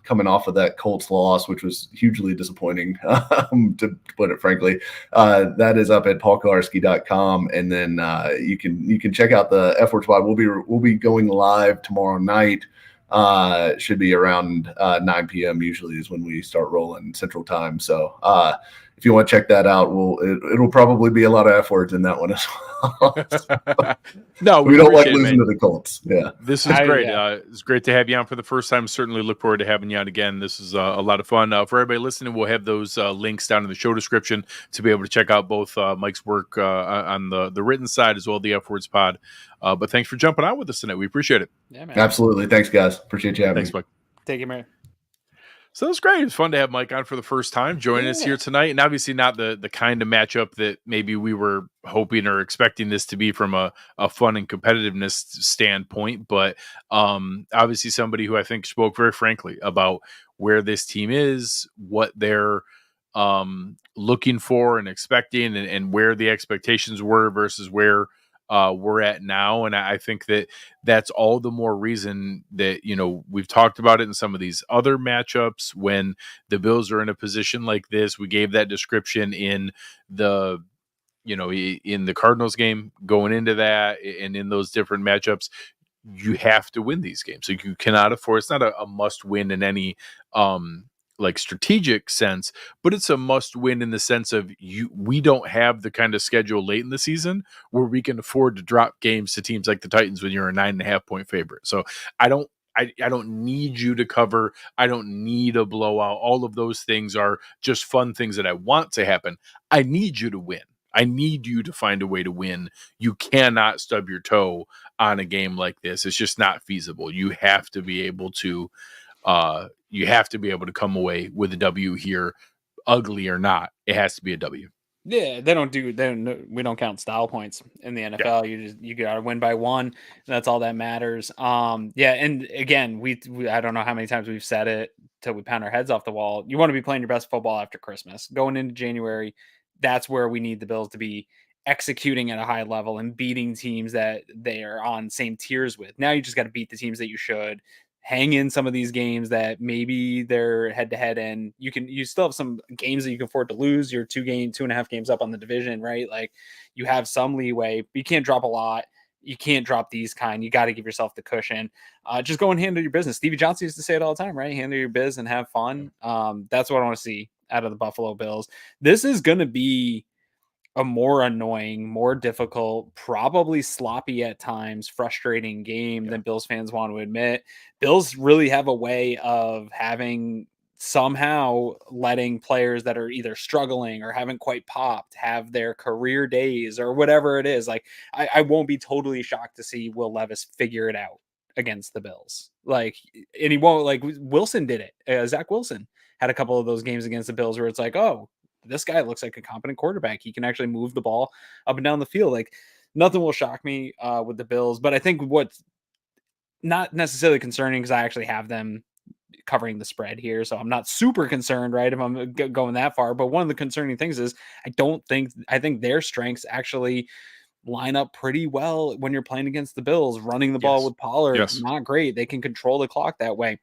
E: coming off of that Colts loss, which was hugely disappointing, to put it frankly, that is up at paulkaharski.com. And then you can check out the F-Words pod. We'll be going live tomorrow night. Should be around 9 p.m. usually is when we start rolling Central Time. So if you want to check that out, it'll probably be a lot of F words in that one as well.
A: No,
E: we don't like losing to the Colts. Yeah,
A: this is great. It's great to have you on for the first time. Certainly look forward to having you on again. This is a lot of fun. For everybody listening, we'll have those links down in the show description to be able to check out both Mike's work on the written side as well as the F Words pod. But thanks for jumping on with us tonight. We appreciate it.
D: Yeah, man.
E: Absolutely. Thanks, guys. Appreciate you having me.
A: Thanks, Mike.
D: Take it, man.
A: So it was great. It was fun to have Mike on for the first time, joining us here tonight. And obviously not the kind of matchup that maybe we were hoping or expecting this to be from a fun and competitiveness standpoint. But obviously somebody who I think spoke very frankly about where this team is, what they're looking for and expecting, and where the expectations were versus where we're at now. And I think that that's all the more reason that, we've talked about it in some of these other matchups when the Bills are in a position like this. We gave that description in the Cardinals game going into that, and in those different matchups. You have to win these games. So you cannot afford, it's not a must win in any like strategic sense, but it's a must win in the sense of we don't have the kind of schedule late in the season where we can afford to drop games to teams like the Titans when you're a 9.5 point favorite. So I don't need you to cover. I don't need a blowout. All of those things are just fun things that I want to happen. I need you to win. I need you to find a way to win. You cannot stub your toe on a game like this. It's just not feasible. You have to be able to come away with a W here, ugly or not. It has to be a W.
D: Yeah, we don't count style points in the NFL. Yeah. You gotta win by one, and that's all that matters. Yeah, and again, we I don't know how many times we've said it till we pound our heads off the wall. You want to be playing your best football after Christmas. Going into January, that's where we need the Bills to be executing at a high level and beating teams that they are on same tiers with. Now you just got to beat the teams that you should. Hang in some of these games that maybe they're head to head, and you still have some games that you can afford to lose. You're 2.5 games up on the division, right? Like you have some leeway, but you can't drop a lot. You can't drop these kind. You got to give yourself the cushion. Just go and handle your business. Stevie Johnson used to say it all the time, right? Handle your biz and have fun. That's what I want to see out of the Buffalo Bills. This is going to be a more annoying, more difficult, probably sloppy at times, frustrating game than Bills fans want to admit. Bills really have a way of somehow letting players that are either struggling or haven't quite popped have their career days or whatever it is. Like I won't be totally shocked to see Will Levis figure it out against the Bills. Like, and he won't, like Wilson did it. Zach Wilson had a couple of those games against the Bills where it's like, oh, this guy looks like a competent quarterback. He can actually move the ball up and down the field. Like nothing will shock me with the Bills, but I think what's not necessarily concerning because I actually have them covering the spread here. So I'm not super concerned, right? If I'm going that far, but one of the concerning things is I think their strengths actually line up pretty well when you're playing against the Bills. Running the ball with Pollard, not great. They can control the clock that way.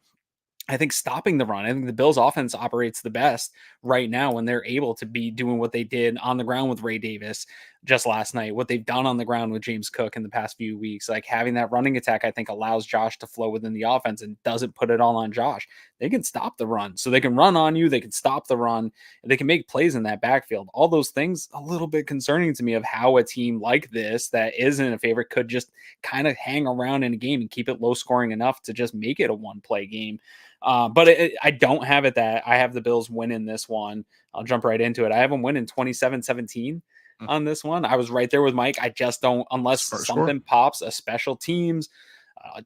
D: I think stopping the run, I think the Bills offense operates the best right now when they're able to be doing what they did on the ground with Ray Davis just last night, what they've done on the ground with James Cook in the past few weeks. Like having that running attack, I think allows Josh to flow within the offense and doesn't put it all on Josh. They can stop the run. So they can run on you. They can stop the run. They can make plays in that backfield. All those things a little bit concerning to me of how a team like this that isn't a favorite could just kind of hang around in a game and keep it low scoring enough to just make it a one-play game. But I don't have it that I have the Bills winning this one. I'll jump right into it. I have them winning 27-17 on this one. I was right there with Mike. I just don't, unless something pops, a special teams,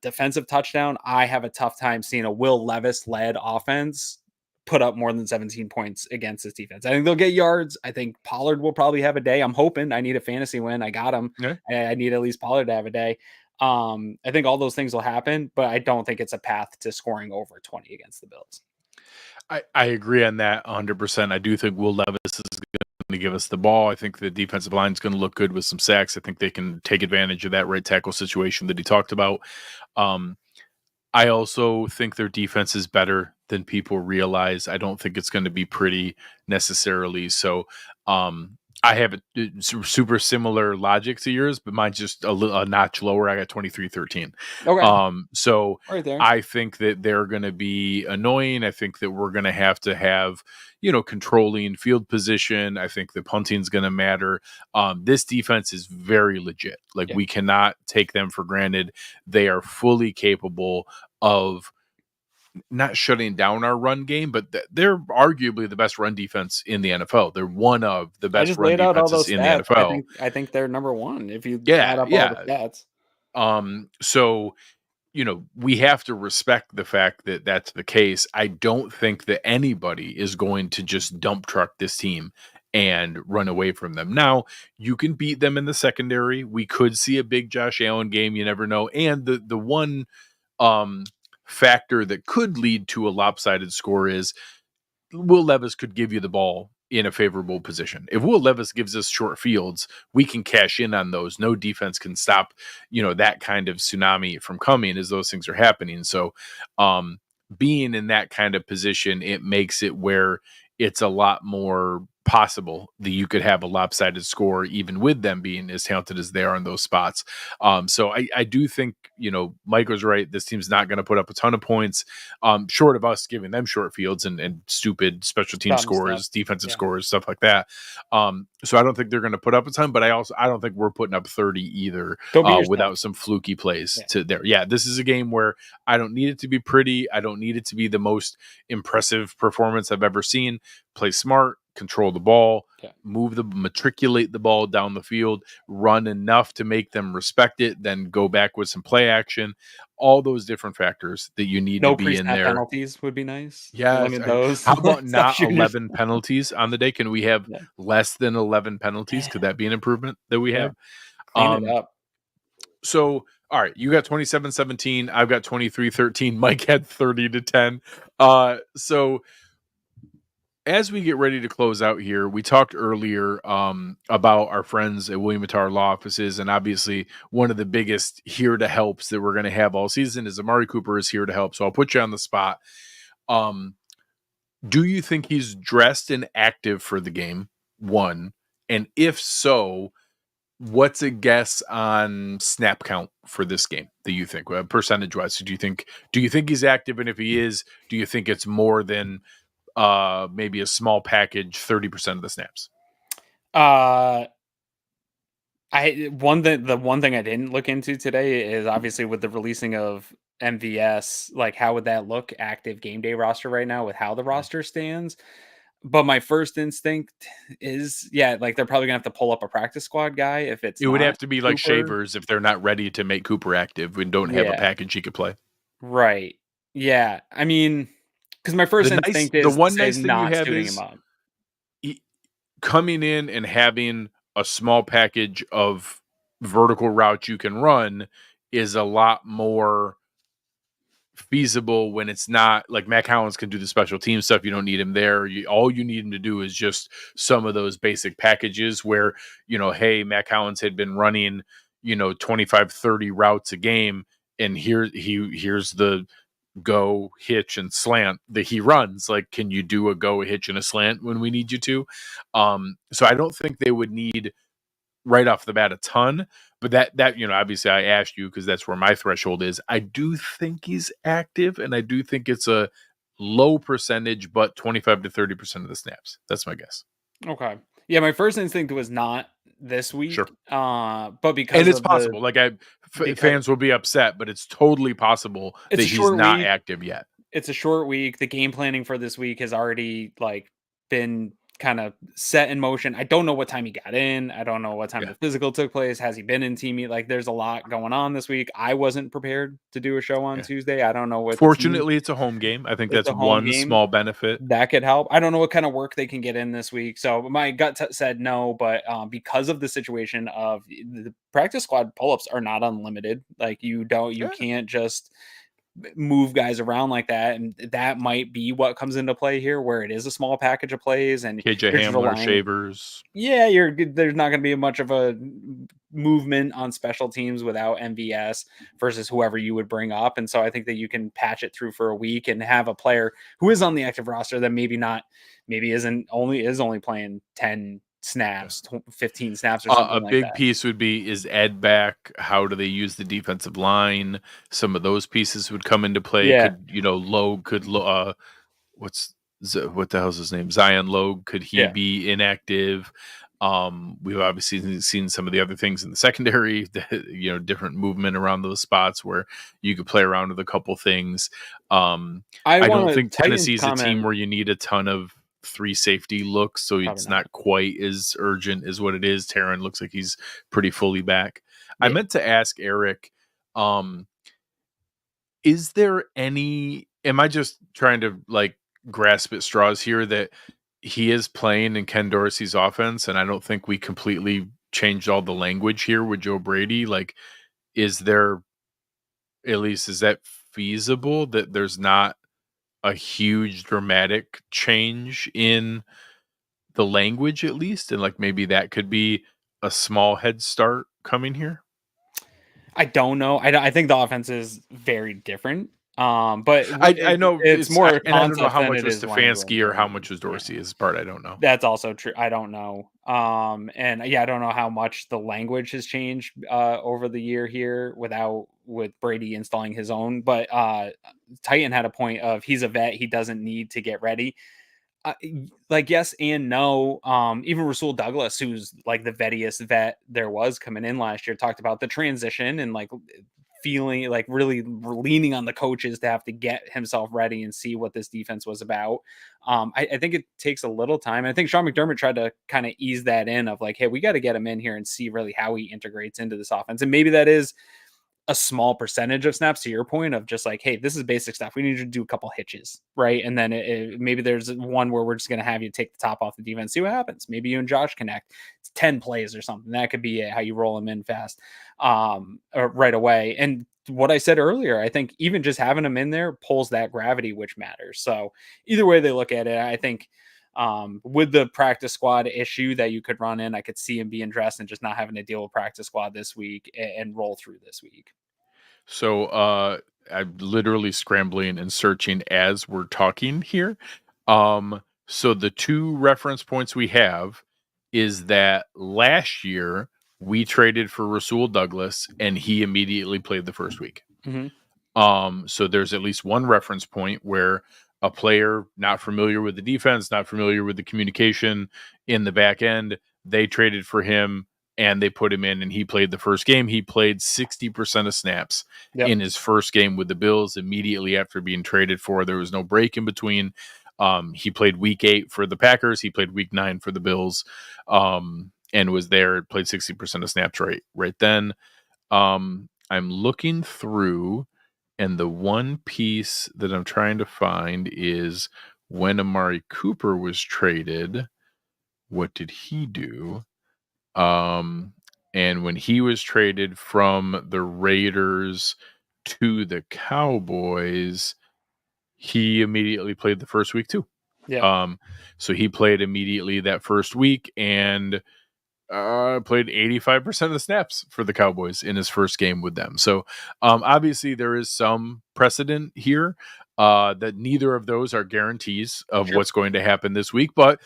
D: defensive touchdown. I have a tough time seeing a Will Levis led offense put up more than 17 points against this defense. I think they'll get yards. I think Pollard will probably have a day. I'm hoping. I need a fantasy win. I got him. Yeah. I need at least Pollard to have a day. I think all those things will happen, but I don't think it's a path to scoring over 20 against the Bills.
A: I agree on that 100%. I do think Will Levis is going to give us the ball. I think the defensive line is going to look good with some sacks. I think they can take advantage of that right tackle situation that he talked about. I also think their defense is better than people realize. I don't think it's going to be pretty necessarily. So, I have a super similar logic to yours, but mine's just a notch lower. I got 23-13.
D: Okay.
A: So
D: right there.
A: I think that they're going to be annoying. I think that we're going to have, controlling field position. I think the punting is going to matter. This defense is very legit. We cannot take them for granted. They are fully capable of not shutting down our run game, but they're arguably the best run defense in the NFL. They're one of the best run defenses in the NFL.
D: I think they're number one if you add up all the stats.
A: So we have to respect the fact that that's the case. I don't think that anybody is going to just dump truck this team and run away from them. Now, you can beat them in the secondary. We could see a big Josh Allen game. You never know. And the one factor that could lead to a lopsided score is Will Levis could give you the ball in a favorable position. If Will Levis gives us short fields, we can cash in on those. No defense can stop, that kind of tsunami from coming as those things are happening. So, being in that kind of position, it makes it where it's a lot more possible that you could have a lopsided score, even with them being as talented as they are in those spots. So I do think, Mike was right. This team's not going to put up a ton of points, short of us giving them short fields and stupid special team scores, defensive scores, stuff like that. So I don't think they're going to put up a ton, but I don't think we're putting up 30 either without some fluky plays to there. Yeah, this is a game where I don't need it to be pretty. I don't need it to be the most impressive performance I've ever seen. Play smart, control the ball, matriculate the ball down the field, run enough to make them respect it, then go back with some play action. All those different factors that you need to be in there.
D: Penalties would be nice.
A: Yeah.
D: Those.
A: How about not 11 penalties on the day? Can we have less than 11 penalties? Could that be an improvement that we have?
D: Clean it up.
A: So, all right, you got 27-17. I've got 23-13. Mike had 30-10. So as we get ready to close out here, we talked earlier about our friends at William Attar Law Offices, and obviously one of the biggest here to helps that we're going to have all season is AMARI Cooper is here to help. So I'll put you on the spot. Do you think he's dressed and active for the game? One, and if so, what's a guess on snap count for this game that you think, percentage wise? So do you think he's active? And if he is, do you think it's more than maybe a small package, 30% of the snaps?
D: The one thing I didn't look into today is obviously with the releasing of MVS, like how would that look active game day roster right now with how the roster stands? But my first instinct is, like they're probably gonna have to pull up a practice squad guy if it
A: would have to be like Shavers if they're not ready to make Cooper active. We don't have a package he could play.
D: Right. Yeah. I mean, because my first instinct is
A: the one nice thing
D: not
A: you have
D: suiting
A: is
D: him up.
A: Coming in and having a small package of vertical routes you can run is a lot more feasible when it's not like Mac Hollins can do the special team stuff. You don't need him there. All you need him to do is just some of those basic packages where, hey, Mac Hollins had been running, 25, 30 routes a game. And here's the go, hitch, and slant that he runs. Like, can you do a go, a hitch, and a slant when we need you to? So I don't think they would need right off the bat a ton, but that obviously I asked you because that's where my threshold is. I do think he's active, and I do think it's a low percentage, but 25 to 30% of the snaps. That's my guess.
D: Okay. Yeah, my first instinct was not this week.
A: Sure.
D: But because
A: it's possible. Fans will be upset, but it's totally possible that he's not active yet.
D: It's a short week. The game planning for this week has already been kind of set in motion. I don't know what time he got in. I don't know what time the physical took place. Has he been in team? There's a lot going on this week. I wasn't prepared to do a show on Tuesday. I don't know what.
A: Fortunately, it's a home game. I think that's one small benefit
D: that could help. I don't know what kind of work they can get in this week. So my gut said no, but because of the situation of the practice squad pull-ups are not unlimited. You can't just move guys around like that, and that might be what comes into play here, where it is a small package of plays and
A: KJ Hamler, Shavers.
D: There's not going to be much of a movement on special teams without MVS versus whoever you would bring up, and so I think that you can patch it through for a week and have a player who is on the active roster that maybe is only playing 10 snaps, 15 snaps or something.
A: A big piece would be, is Ed back? How do they use the defensive line? Some of those pieces would come into play. Logue could what the hell's his name? Zion Logue, could he be inactive? We've obviously seen some of the other things in the secondary, different movement around those spots where you could play around with a couple things. I don't think Tennessee's a team where you need a ton of 3 safety looks, so it's not quite as urgent as what it is. Taron looks like he's pretty fully back. I meant to ask Eric, Is there any? Am I just trying to like grasp at straws here that he is playing in Ken Dorsey's offense, and I don't think we completely changed all the language here with Joe Brady? Like, is there at least is that feasible that there's not a huge dramatic change in the language at least, and like maybe that could be a small head start coming here?
D: I don't know. I think the offense is very different. But
A: I know
D: it's
A: it's I,
D: more
A: and I don't know
D: concepts
A: how
D: than
A: much
D: it
A: was
D: is language.
A: Stefanski or how
D: And
A: much was
D: yeah,
A: Dorsey is the part I don't know.
D: that's also true. I don't know. And yeah, I don't know how much the language has changed over the year here with Brady installing his own. But Titan had a point of he's a vet. He doesn't need to get ready. Like yes and no. Even Rasul Douglas, who's like the vettiest vet there was coming in last year, talked about the transition and like feeling like really leaning on the coaches to have to get himself ready and see what this defense was about. I think it takes a little time. I think Sean McDermott tried to kind of ease that in of like, hey, we got to get him in here and see really how he integrates into this offense. And maybe that is a small percentage of snaps, to your point of just like, hey, this is basic stuff. We need you to do a couple hitches, right? And then maybe there's one where we're just going to have you take the top off the defense, see what happens. Maybe you and Josh connect. It's 10 plays or something. That could be how you roll them in fast or right away. And what I said earlier, I think even just having them in there pulls that gravity, which matters. So either way they look at it, I think with the practice squad issue that you could run in, I could see him being dressed and just not having to deal with practice squad this week and roll through this week.
A: So I'm literally scrambling and searching as we're talking here. So the two reference points we have is that last year we traded for Rasul Douglas and he immediately played the first week. So there's at least one reference point where a player not familiar with the defense, not familiar with the communication in the back end, they traded for him and they put him in and he played the first game. He played 60% of snaps in his first game with the Bills immediately after being traded for. There was no break in between. He played week 8 for the Packers. He played week 9 for the Bills and was there, played 60% of snaps right then. I'm looking through, and the one piece that I'm trying to find is when Amari Cooper was traded, what did he do? And when he was traded from the Raiders to the Cowboys, he immediately played the first week too. So he played immediately that first week and played 85% of the snaps for the Cowboys in his first game with them. So obviously there is some precedent here that neither of those are guarantees of what's going to happen this week. But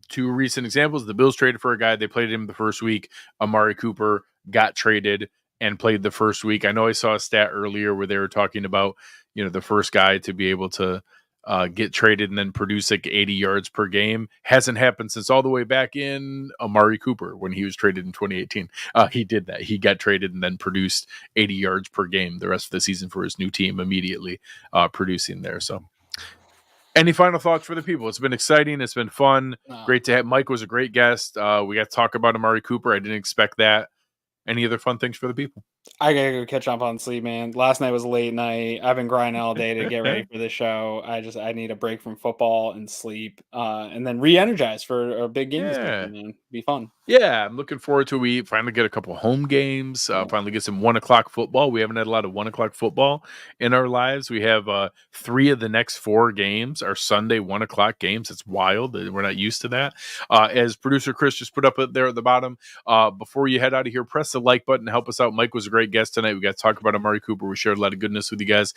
A: two recent examples, the Bills traded for a guy. They played him the first week. Amari Cooper got traded and played the first week. I know I saw a stat earlier where they were talking about, the first guy to be able to get traded and then produce like 80 yards per game. Hasn't happened since all the way back in Amari Cooper when he was traded in 2018. He did that. He got traded and then produced 80 yards per game the rest of the season for his new team, immediately producing there. So any final thoughts for the people? It's been exciting. It's been fun. Great to have. Mike was a great guest. We got to talk about Amari Cooper. I didn't expect that. Any other fun things for the people?
D: I gotta go catch up on sleep, man. Last night was a late night. I've been grinding all day to get ready for this show. I need a break from football and sleep, and then re-energize for a big game this weekend, man. Be fun.
A: Yeah, I'm looking forward to we finally get a couple home games, finally get some 1 o'clock football. We haven't had a lot of 1 o'clock football in our lives. We have 3 of the next 4 games are Sunday 1 o'clock games. It's wild. We're not used to that. As producer Chris just put up there at the bottom, before you head out of here, press the like button to help us out. Mike was a great guest tonight. We got to talk about Amari Cooper. We shared a lot of goodness with you guys.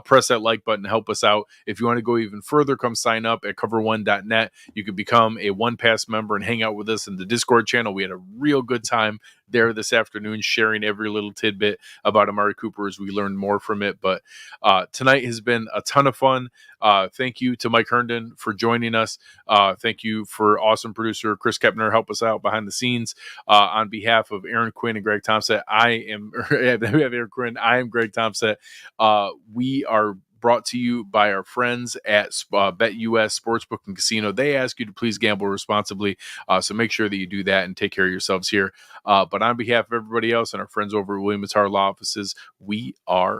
A: Press that like button to help us out. If you want to go even further, come sign up at cover1.net. You can become a One Pass member and hang out with us in the Discord channel. We had a real good time there this afternoon, sharing every little tidbit about Amari Cooper as we learned more from it. But tonight has been a ton of fun. Thank you to Mike Herndon for joining us. Thank you for awesome producer Chris Kepner help us out behind the scenes. On behalf of Aaron Quinn and Greg Tompsett, I am Aaron Quinn. I am Greg Tompsett. We are brought to you by our friends at BetUS Sportsbook and Casino. They ask you to please gamble responsibly, so make sure that you do that and take care of yourselves here. But on behalf of everybody else and our friends over at William & Tar Law Offices, we are